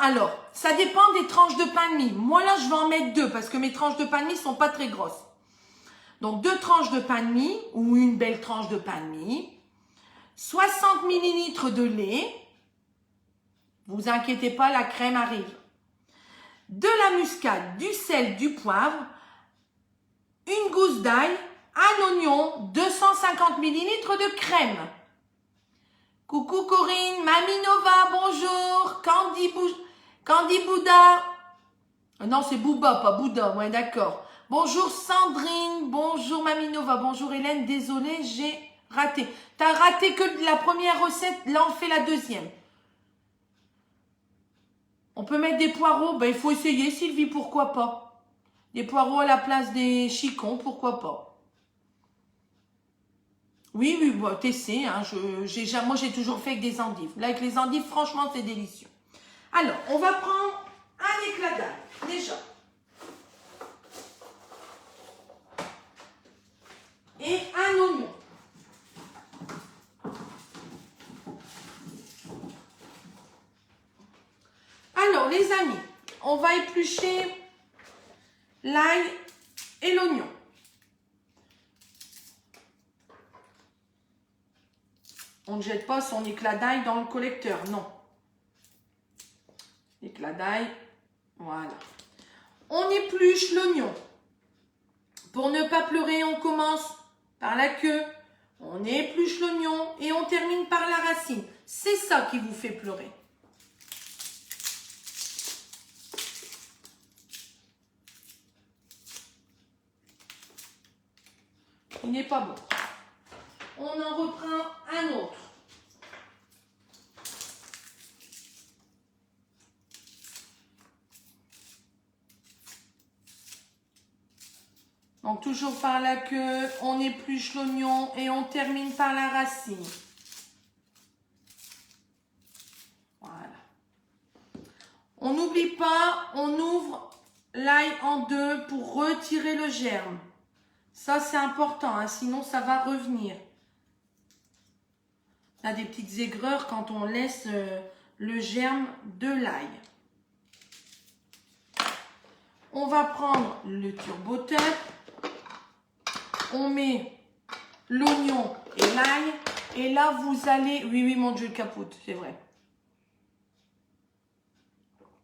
Alors, ça dépend des tranches de pain de mie. Moi, là, je vais en mettre 2 parce que mes tranches de pain de mie sont pas très grosses. Donc, 2 tranches de pain de mie ou une belle tranche de pain de mie. 60 ml de lait. Vous inquiétez pas, la crème arrive. De la muscade, du sel, du poivre. Une gousse d'ail, un oignon, 250 ml de crème. Coucou Corinne, Mamie Nova, bonjour. Candy Bouddha. Non, c'est Bouba, pas Bouddha, ouais, d'accord. Bonjour Sandrine, bonjour Mamie Nova, bonjour Hélène, désolée, j'ai raté. T'as raté que la première recette, là on fait la deuxième. On peut mettre des poireaux, ben il faut essayer Sylvie, pourquoi pas. Des poireaux à la place des chicons, pourquoi pas. Oui, bah, t'essaies, hein, moi j'ai toujours fait avec des endives. Là avec les endives, franchement c'est délicieux. Alors, on va prendre un éclat d'ail, déjà. Et un oignon. Alors, les amis, on va éplucher l'ail et l'oignon. On ne jette pas son éclat d'ail dans le collecteur, non. Éclat d'ail, voilà. On épluche l'oignon. Pour ne pas pleurer, on commence par la queue, on épluche l'oignon et on termine par la racine. C'est ça qui vous fait pleurer. Il n'est pas bon. On en reprend un autre. Donc toujours par la queue, on épluche l'oignon et on termine par la racine. Voilà. On n'oublie pas, on ouvre l'ail en deux pour retirer le germe. Ça c'est important, hein, sinon ça va revenir. On a des petites aigreurs quand on laisse le germe de l'ail. On va prendre le turbo top. On met l'oignon et l'ail. Et là, vous allez... Oui, mon Dieu, le capote, c'est vrai.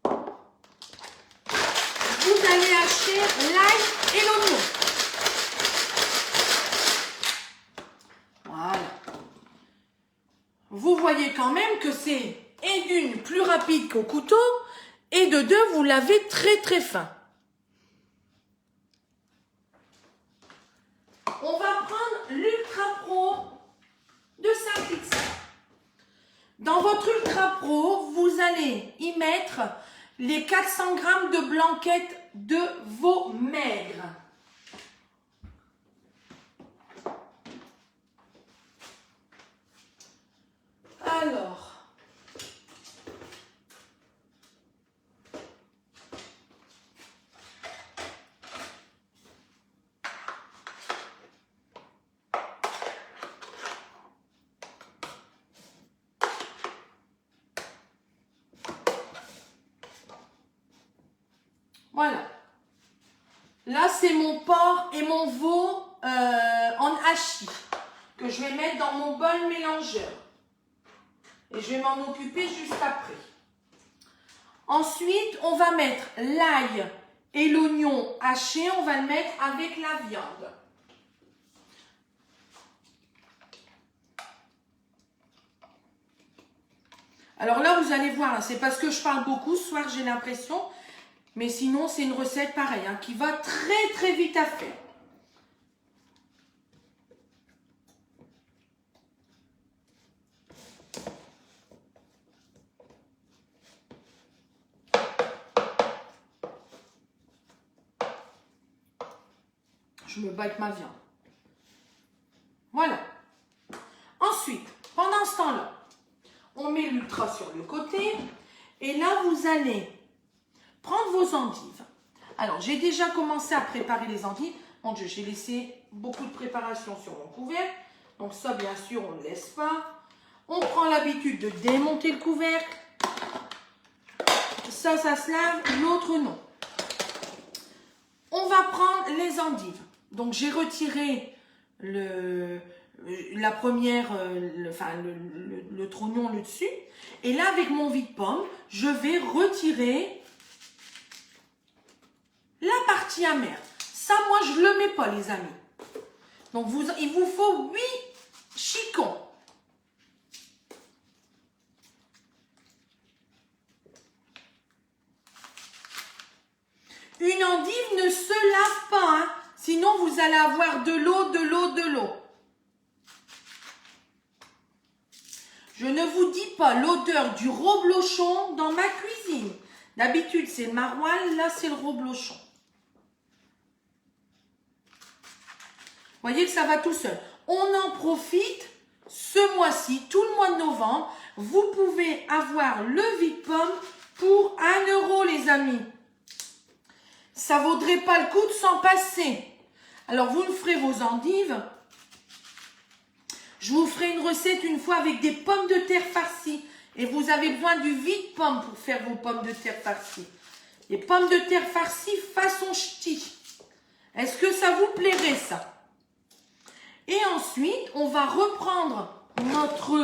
Vous allez hacher l'ail et l'oignon. Voilà. Vous voyez quand même que c'est, et d'une, plus rapide qu'au couteau, et de deux, vous lavez très très fin. On l'Ultra Pro de 5 litres. Dans votre Ultra Pro, vous allez y mettre les 400 grammes de blanquette de veau maigre. Alors, voilà. Là, c'est mon porc et mon veau en hachis que je vais mettre dans mon bol mélangeur. Et je vais m'en occuper juste après. Ensuite, on va mettre l'ail et l'oignon haché. On va le mettre avec la viande. Alors là, vous allez voir, c'est parce que je parle beaucoup ce soir, j'ai l'impression. Mais sinon, c'est une recette pareille, hein, qui va très très vite à faire. Je me bats avec ma viande. Voilà. Ensuite, pendant ce temps-là, on met l'ultra sur le côté. Et là, vous allez prendre vos endives. Alors, j'ai déjà commencé à préparer les endives. Mon Dieu, j'ai laissé beaucoup de préparation sur mon couvercle. Donc ça, bien sûr, on ne laisse pas. On prend l'habitude de démonter le couvercle. Ça se lave, l'autre non. On va prendre les endives. Donc, j'ai retiré la première, le trognon, le dessus. Et là, avec mon vide-pomme, je vais retirer la partie amère. Ça, moi, je ne le mets pas, les amis. Donc, il vous faut 8 chicons. Une endive ne se lave pas, hein. Sinon, vous allez avoir de l'eau, de l'eau, de l'eau. Je ne vous dis pas l'odeur du reblochon dans ma cuisine. D'habitude, c'est le maroilles, là, c'est le reblochon. Voyez que ça va tout seul. On en profite ce mois-ci, tout le mois de novembre. Vous pouvez avoir le vide-pomme pour 1 €, les amis. Ça ne vaudrait pas le coup de s'en passer. Alors, vous me ferez vos endives. Je vous ferai une recette une fois avec des pommes de terre farcies. Et vous avez besoin du vide-pomme pour faire vos pommes de terre farcies. Les pommes de terre farcies façon ch'ti. Est-ce que ça vous plairait, ça? Et ensuite, on va reprendre notre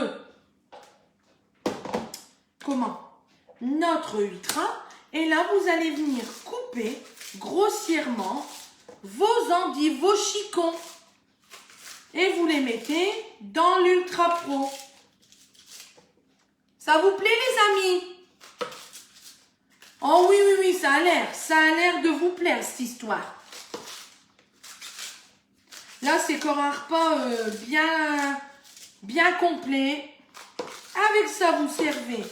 ultra. Et là, vous allez venir couper grossièrement vos endives, vos chicons. Et vous les mettez dans l'Ultra Pro. Ça vous plaît, les amis? Oh oui, oui, oui, ça a l'air de vous plaire, cette histoire. Là, c'est encore un repas bien complet. Avec ça, vous servez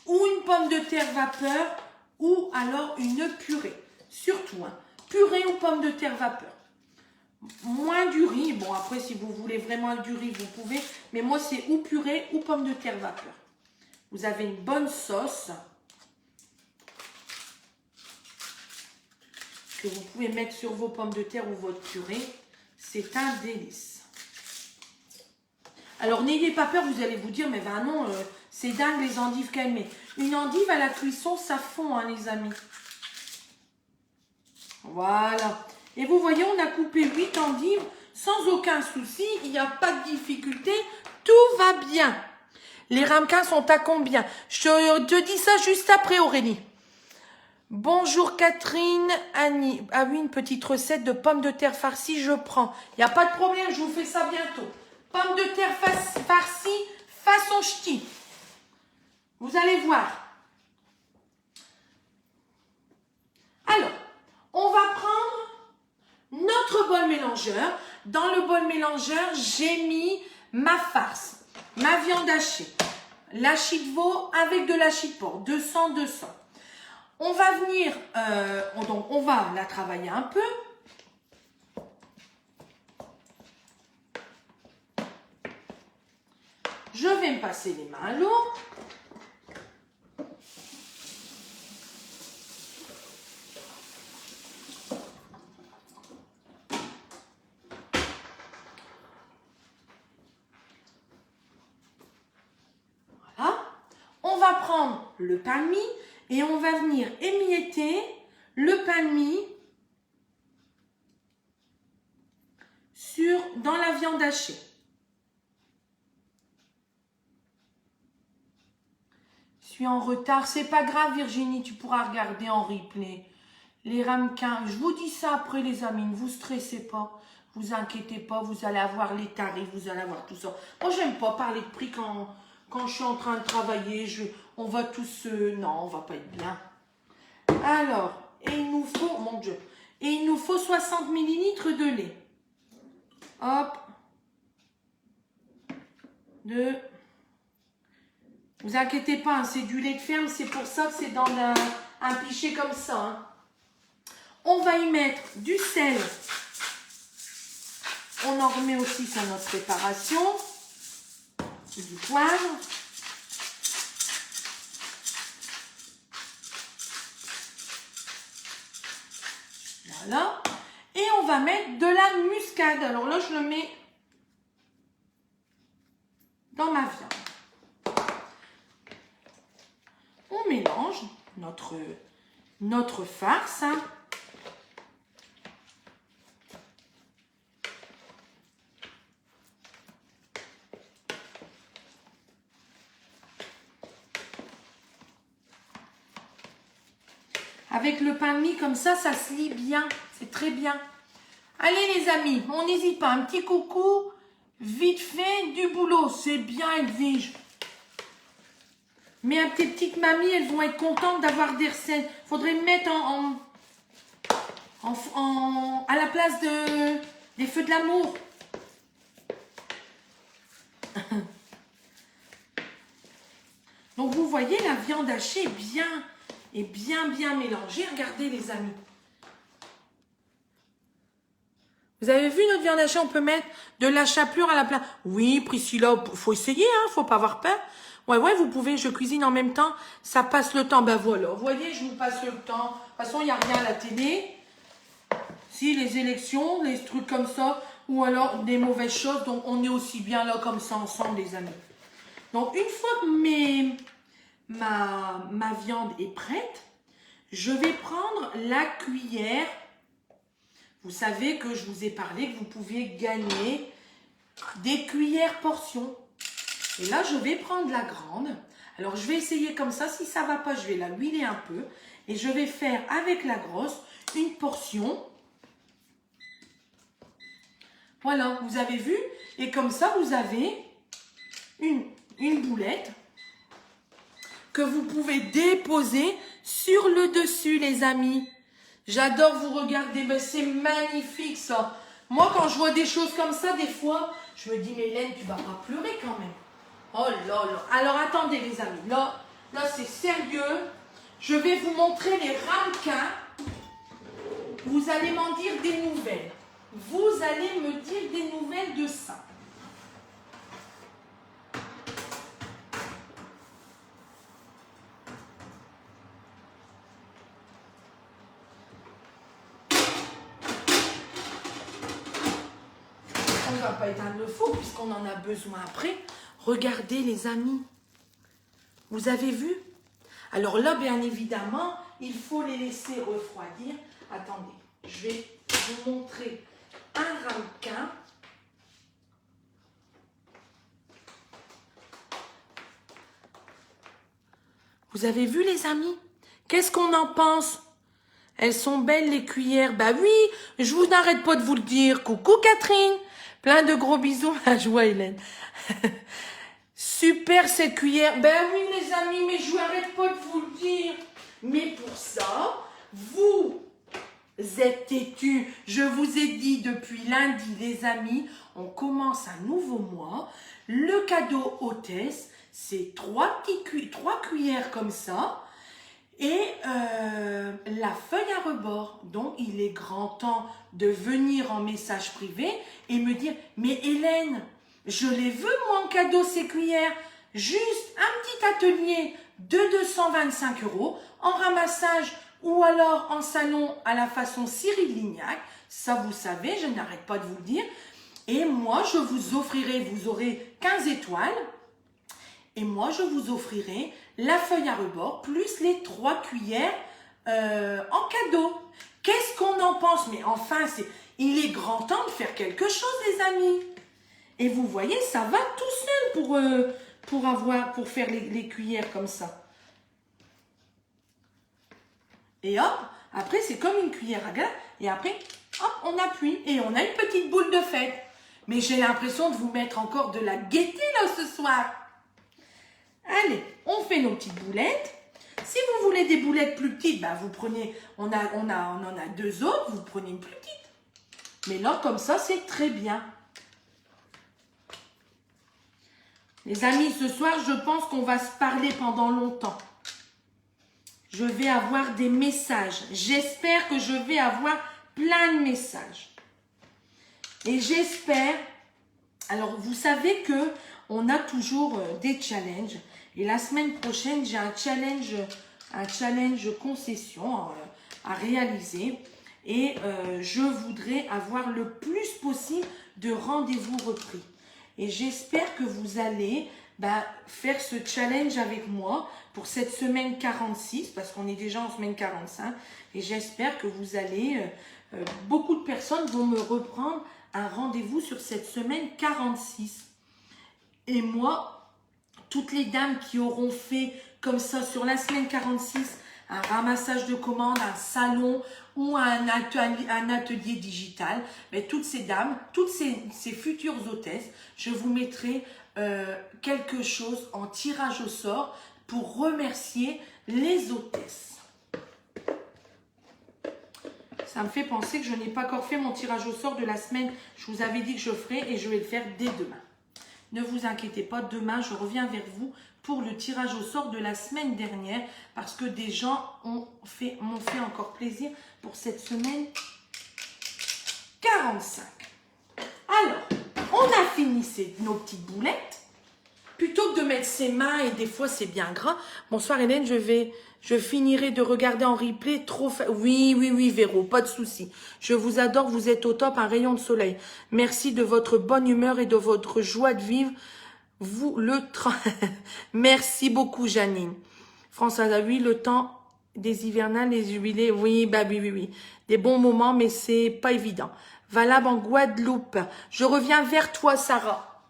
ou une pomme de terre vapeur ou alors une purée. Surtout, hein, purée ou pomme de terre vapeur. Moins du riz. Bon, après, si vous voulez vraiment du riz, vous pouvez. Mais moi, c'est ou purée ou pomme de terre vapeur. Vous avez une bonne sauce que vous pouvez mettre sur vos pommes de terre ou votre purée. C'est un délice. Alors, n'ayez pas peur, vous allez vous dire, mais ben non, c'est dingue les endives qu'elle met. Une endive à la cuisson, ça fond, hein, les amis. Voilà. Et vous voyez, on a coupé 8 endives sans aucun souci. Il n'y a pas de difficulté. Tout va bien. Les ramequins sont à combien? Je te dis ça juste après, Aurélie. Bonjour Catherine, Annie. Ah oui, une petite recette de pommes de terre farcies, je prends. Il n'y a pas de problème, je vous fais ça bientôt. Pommes de terre farcies façon ch'ti. Vous allez voir. Alors, on va prendre notre autre bol mélangeur. Dans le bol mélangeur, j'ai mis ma farce, ma viande hachée, l'hachis de veau avec de l'hachis de porc, 200. On va venir, donc on va la travailler un peu. Je vais me passer les mains à l'eau. Voilà. On va prendre le pain de mie et on va venir émietter le pain de mie dans la viande hachée. Je suis en retard, c'est pas grave Virginie, tu pourras regarder en replay. Les ramequins, je vous dis ça après les amis, ne vous stressez pas, vous inquiétez pas, vous allez avoir les tarifs, vous allez avoir tout ça. Moi j'aime pas parler de prix quand je suis en train de travailler, on va tous, non on va pas être bien. Alors, et il nous faut, mon Dieu, et il nous faut 60 ml de lait. Hop, 2. Vous inquiétez pas, hein, c'est du lait de ferme, c'est pour ça que c'est dans un pichet comme ça. Hein. On va y mettre du sel. On en remet aussi sur notre préparation. Du poivre. Voilà. Et on va mettre de la muscade. Alors là, je le mets dans ma viande. On mélange notre farce. Hein. Avec le pain de mie comme ça se lie bien. C'est très bien. Allez les amis, on n'hésite pas. Un petit coucou, vite fait, du boulot. C'est bien Edwige. Mais à tes petites mamies, elles vont être contentes d'avoir des recettes. Faudrait me mettre à la place des feux de l'amour. Donc vous voyez, la viande hachée est bien mélangée. Regardez les amis. Vous avez vu notre viande hachée, on peut mettre de la chapelure à la place. Oui, Priscilla, faut essayer, hein, faut pas avoir peur. Ouais, vous pouvez, je cuisine en même temps, ça passe le temps. Ben voilà, vous voyez, je vous passe le temps. De toute façon, il n'y a rien à la télé. Si, les élections, les trucs comme ça, ou alors des mauvaises choses, donc on est aussi bien là comme ça ensemble, les amis. Donc, une fois que ma viande est prête, je vais prendre la cuillère. Vous savez que je vous ai parlé que vous pouviez gagner des cuillères portions. Et là, je vais prendre la grande. Alors, je vais essayer comme ça. Si ça ne va pas, je vais la huiler un peu. Et je vais faire avec la grosse une portion. Voilà, vous avez vu? Et comme ça, vous avez une boulette que vous pouvez déposer sur le dessus, les amis. J'adore vous regarder, mais c'est magnifique ça. Moi, quand je vois des choses comme ça, des fois, je me dis, mais Hélène, tu vas pas pleurer quand même. Oh là là. Alors, attendez les amis, là c'est sérieux. Je vais vous montrer les ramequins. Vous allez m'en dire des nouvelles. Vous allez me dire des nouvelles de ça. On ne va pas éteindre le four puisqu'on en a besoin après. Regardez les amis. Vous avez vu? Alors là, bien évidemment, il faut les laisser refroidir. Attendez, je vais vous montrer un ramequin. Vous avez vu les amis? Qu'est-ce qu'on en pense? Elles sont belles les cuillères. Bah oui, je vous n'arrête pas de vous le dire. Coucou Catherine. Plein de gros bisous. La joie Hélène. Super cette cuillère. Ben oui les amis, mais je n'arrête pas de vous le dire. Mais pour ça, vous êtes têtus. Je vous ai dit depuis lundi, les amis, on commence un nouveau mois. Le cadeau hôtesse, c'est 3 cuillères comme ça. Et la feuille à rebord. Donc, il est grand temps de venir en message privé et me dire « Mais Hélène, je les veux moi en cadeau ces cuillères. Juste un petit atelier de 225 € en ramassage ou alors en salon à la façon Cyril Lignac. Ça, vous savez, je n'arrête pas de vous le dire. Et moi, je vous offrirai, vous aurez 15 étoiles. Et moi, je vous offrirai la feuille à rebord plus les 3 cuillères en cadeau. Qu'est-ce qu'on en pense? Mais enfin, il est grand temps de faire quelque chose, les amis. Et vous voyez, ça va tout seul pour faire les cuillères comme ça. Et hop, après, c'est comme une cuillère à gaz. Et après, hop, on appuie. Et on a une petite boule de fête. Mais j'ai l'impression de vous mettre encore de la gaieté là ce soir. Allez, on fait nos petites boulettes. Si vous voulez des boulettes plus petites, bah vous prenez, on en a 2 autres, vous prenez une plus petite. Mais là, comme ça, c'est très bien. Les amis, ce soir, je pense qu'on va se parler pendant longtemps. Je vais avoir des messages. J'espère que je vais avoir plein de messages. Et j'espère... Alors, vous savez que on a toujours des challenges. Et la semaine prochaine, j'ai un challenge concession à réaliser. Et je voudrais avoir le plus possible de rendez-vous repris. Et j'espère que vous allez faire ce challenge avec moi pour cette semaine 46, parce qu'on est déjà en semaine 45. Et j'espère que vous allez... beaucoup de personnes vont me reprendre un rendez-vous sur cette semaine 46. Et moi, toutes les dames qui auront fait comme ça sur la semaine 46, un ramassage de commandes, un salon ou un atelier digital, mais toutes ces dames, toutes ces futures hôtesses, je vous mettrai quelque chose en tirage au sort pour remercier les hôtesses. Ça me fait penser que je n'ai pas encore fait mon tirage au sort de la semaine. Je vous avais dit que je ferais et je vais le faire dès demain. Ne vous inquiétez pas, demain, je reviens vers vous pour le tirage au sort de la semaine dernière parce que des gens m'ont fait encore plaisir pour cette semaine 45. Alors, on a fini nos petites boulettes. Plutôt que de mettre ses mains, et des fois c'est bien gras. Bonsoir Hélène, je finirai de regarder en replay. Oui, Véro, pas de souci. Je vous adore, vous êtes au top, un rayon de soleil. Merci de votre bonne humeur et de votre joie de vivre. Merci beaucoup, Janine. Françoise, oui, le temps des hivernales, les jubilés, oui. Des bons moments, mais c'est pas évident. Valable en Guadeloupe. Je reviens vers toi, Sarah.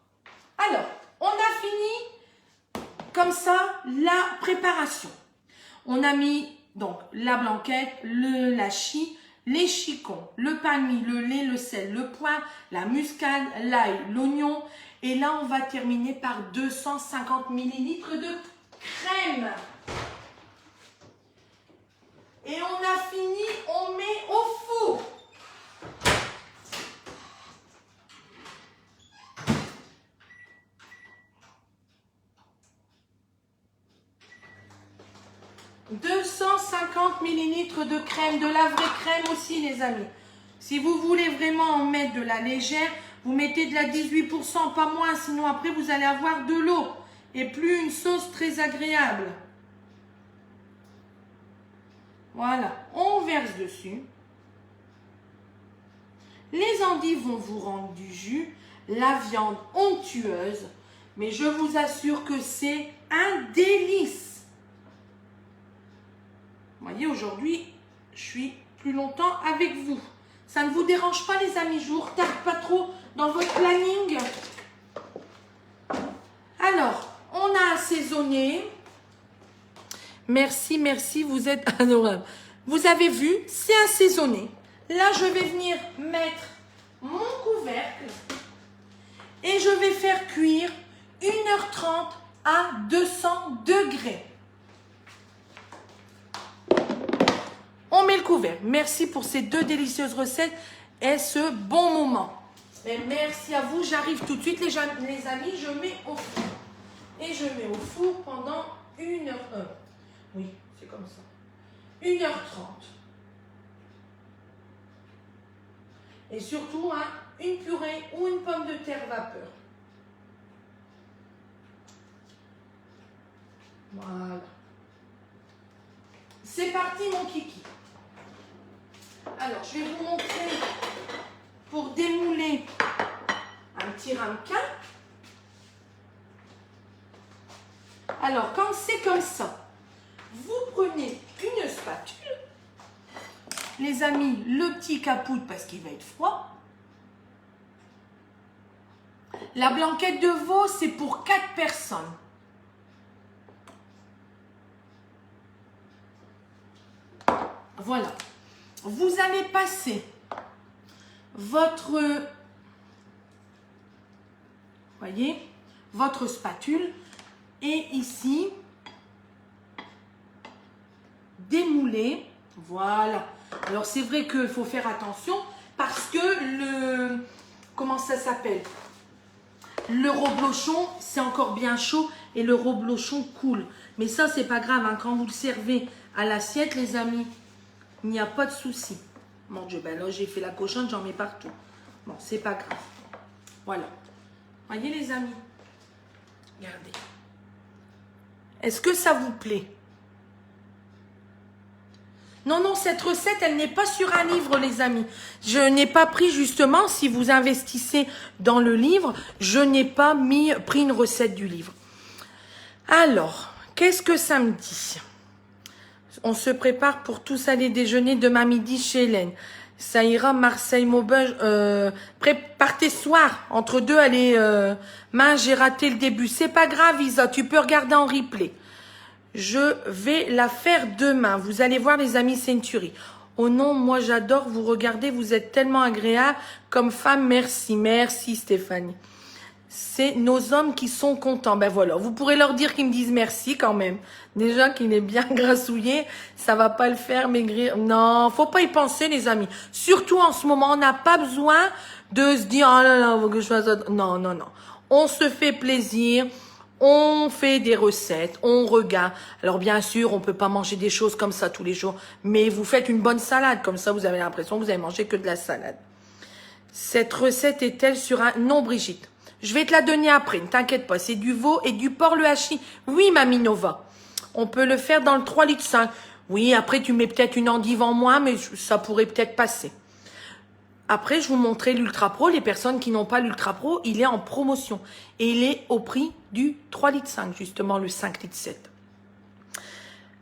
Alors, on a fini comme ça la préparation. On a mis donc la blanquette, la chie, les chicons, le palmis, le lait, le sel, le poivre, la muscade, l'ail, l'oignon. Et là, on va terminer par 250 ml de crème. Et on a fini, on met au four. « 250 ml de crème, de la vraie crème aussi, les amis. Si vous voulez vraiment en mettre de la légère, vous mettez de la 18%, pas moins, sinon après vous allez avoir de l'eau et plus une sauce très agréable. Voilà, on verse dessus. Les endives vont vous rendre du jus, la viande onctueuse, mais je vous assure que c'est un délice. Vous voyez, aujourd'hui, je suis plus longtemps avec vous. Ça ne vous dérange pas, les amis? Je vous retarde pas trop dans votre planning. Alors, on a assaisonné. Merci, vous êtes adorable. Vous avez vu, c'est assaisonné. Là, je vais venir mettre mon couvercle et je vais faire cuire 1h30 à 200 degrés. On met le découvert. Merci pour ces 2 délicieuses recettes et ce bon moment. Et merci à vous. J'arrive tout de suite, les amis. Je mets au four. Et je mets au four pendant 1 heure. Oui, c'est comme ça. 1h30. Et surtout, hein, une purée ou une pomme de terre vapeur. Voilà. C'est parti, mon kiki. Alors, je vais vous montrer pour démouler un petit ramequin. Alors, quand c'est comme ça, vous prenez une spatule. Les amis, le petit capoute parce qu'il va être froid. La blanquette de veau, c'est pour 4 personnes. Voilà. Vous allez passer votre, voyez, votre spatule et ici, démouler. Voilà. Alors, c'est vrai qu'il faut faire attention parce que comment ça s'appelle? Le reblochon, c'est encore bien chaud et le reblochon coule. Mais ça, c'est pas grave. Hein. Quand vous le servez à l'assiette, les amis, il n'y a pas de souci. Mon Dieu, ben là, j'ai fait la cochonne, j'en mets partout. Bon, c'est pas grave. Voilà. Voyez, les amis? Regardez. Est-ce que ça vous plaît? Non, non, cette recette, elle n'est pas sur un livre, les amis. Je n'ai pas pris, justement, si vous investissez dans le livre, je n'ai pas pris une recette du livre. Alors, qu'est-ce que ça me dit? On se prépare pour tous aller déjeuner demain midi chez Hélène. Ça ira, Marseille, Maubeuge. Partez ce soir. Entre deux, allez. Mince, j'ai raté le début. C'est pas grave, Isa. Tu peux regarder en replay. Je vais la faire demain. Vous allez voir, les amis, c'est une tuerie. Oh non, moi, j'adore vous regarder. Vous êtes tellement agréable comme femme. Merci. Merci, Stéphanie. C'est nos hommes qui sont contents. Ben voilà, vous pourrez leur dire qu'ils me disent merci quand même. Déjà qu'il est bien grassouillé, ça va pas le faire maigrir. Non, faut pas y penser, les amis. Surtout en ce moment, on n'a pas besoin de se dire oh là là, faut que je fasse autre. Non, non, non. On se fait plaisir, on fait des recettes, on regarde. Alors bien sûr, on peut pas manger des choses comme ça tous les jours, mais vous faites une bonne salade, comme ça vous avez l'impression que vous avez mangé que de la salade. Cette recette est-elle sur un... Non, Brigitte. Je vais te la donner après, ne t'inquiète pas. C'est du veau et du porc le hachis. Oui, Mamie Nova. On peut le faire dans le 3,5 litres. Oui, après, tu mets peut-être une endive en moins, mais ça pourrait peut-être passer. Après, je vous montrerai l'Ultra Pro. Les personnes qui n'ont pas l'Ultra Pro, il est en promotion. Et il est au prix du 3,5 litres, justement, le 5,7 litres.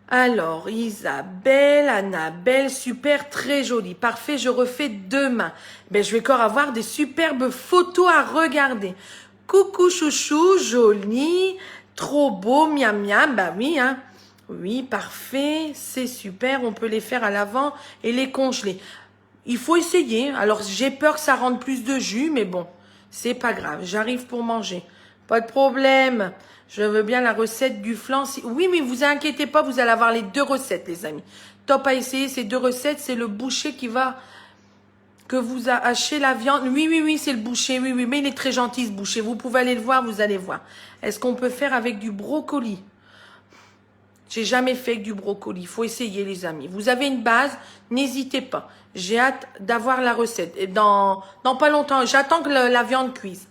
Alors, Isabelle, Annabelle, super, très jolie. Parfait, je refais demain. Ben, je vais encore avoir des superbes photos à regarder. Coucou chouchou, joli, trop beau, miam miam. Bah oui, hein. Oui, parfait, c'est super. On peut les faire à l'avant et les congeler. Il faut essayer. Alors, j'ai peur que ça rende plus de jus, mais bon, c'est pas grave. J'arrive pour manger. Pas de problème. Je veux bien la recette du flan. Oui, mais vous inquiétez pas, vous allez avoir les 2 recettes, les amis. Top à essayer ces 2 recettes. C'est le boucher qui va... Que vous a haché la viande. Oui, oui, oui, c'est le boucher. Oui, oui, mais il est très gentil, ce boucher. Vous pouvez aller le voir, vous allez voir. Est-ce qu'on peut faire avec du brocoli? J'ai jamais fait avec du brocoli. Il faut essayer, les amis. Vous avez une base, n'hésitez pas. J'ai hâte d'avoir la recette. Et dans pas longtemps, j'attends que la viande cuise.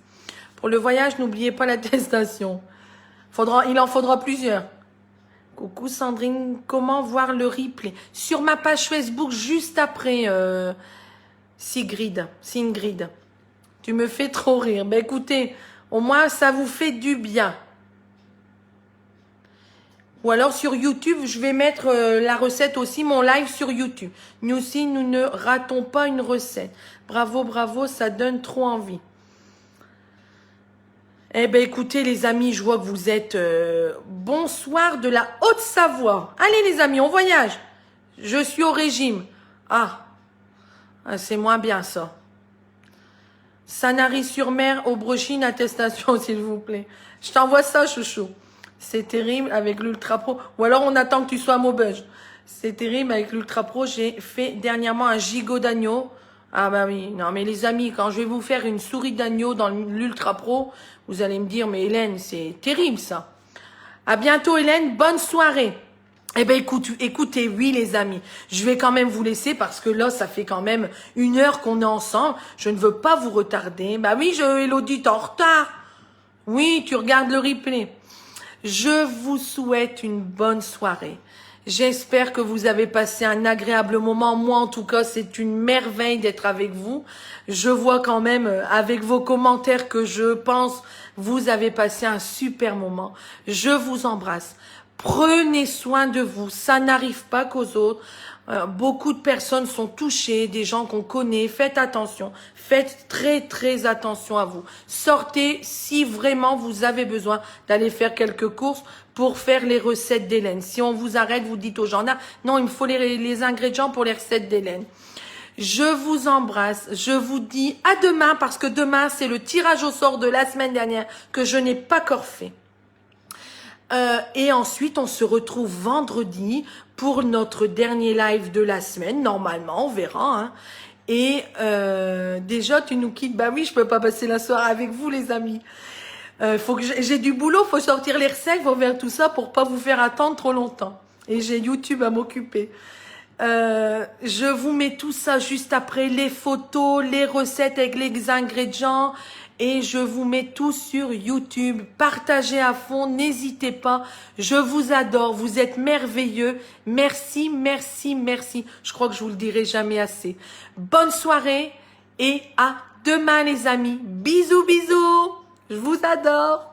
Pour le voyage, n'oubliez pas l'attestation. Il en faudra plusieurs. Coucou Sandrine, comment voir le replay? Sur ma page Facebook, juste après Sigrid. Tu me fais trop rire. Ben écoutez, au moins ça vous fait du bien. Ou alors sur YouTube, je vais mettre la recette aussi, mon live sur YouTube. Nous aussi, nous ne ratons pas une recette. Bravo, bravo, ça donne trop envie. Eh bien, écoutez, les amis, je vois que vous êtes... bonsoir de la Haute-Savoie. Allez, les amis, on voyage. Je suis au régime. Ah, c'est moins bien, ça. Sanary-sur-Mer, Aubrechine, attestation, s'il vous plaît. Je t'envoie ça, chouchou. C'est terrible avec l'Ultra Pro. Ou alors, on attend que tu sois à Maubeuge. C'est terrible avec l'Ultra Pro. J'ai fait dernièrement un gigot d'agneau. Ah bah oui, non mais les amis, quand je vais vous faire une souris d'agneau dans l'Ultra Pro, vous allez me dire, mais Hélène, c'est terrible ça. À bientôt Hélène, bonne soirée. Eh ben écoutez, oui les amis, je vais quand même vous laisser parce que là, ça fait quand même 1 heure qu'on est ensemble. Je ne veux pas vous retarder. Bah oui, Elodie, t'es en retard. Oui, tu regardes le replay. Je vous souhaite une bonne soirée. J'espère que vous avez passé un agréable moment. Moi, en tout cas, c'est une merveille d'être avec vous. Je vois quand même, avec vos commentaires, que je pense vous avez passé un super moment. Je vous embrasse. Prenez soin de vous. Ça n'arrive pas qu'aux autres. Beaucoup de personnes sont touchées, des gens qu'on connaît. Faites attention. Faites très, très attention à vous. Sortez si vraiment vous avez besoin d'aller faire quelques courses pour faire les recettes d'Hélène. Si on vous arrête, vous dites aux gens, non, il me faut les ingrédients pour les recettes d'Hélène. Je vous embrasse. Je vous dis à demain parce que demain, c'est le tirage au sort de la semaine dernière que je n'ai pas encore fait. Et ensuite, on se retrouve vendredi pour notre dernier live de la semaine. Normalement, on verra. Hein. Et déjà, tu nous quittes. Bah oui, je peux pas passer la soirée avec vous, les amis. Faut que j'ai du boulot, faut sortir les recettes, faut faire tout ça pour pas vous faire attendre trop longtemps. Et j'ai YouTube à m'occuper. Je vous mets tout ça juste après, les photos, les recettes avec les ingrédients. Et je vous mets tout sur YouTube. Partagez à fond, n'hésitez pas. Je vous adore, vous êtes merveilleux. Merci, merci, merci. Je crois que je vous le dirai jamais assez. Bonne soirée et à demain les amis. Bisous, bisous. Je vous adore.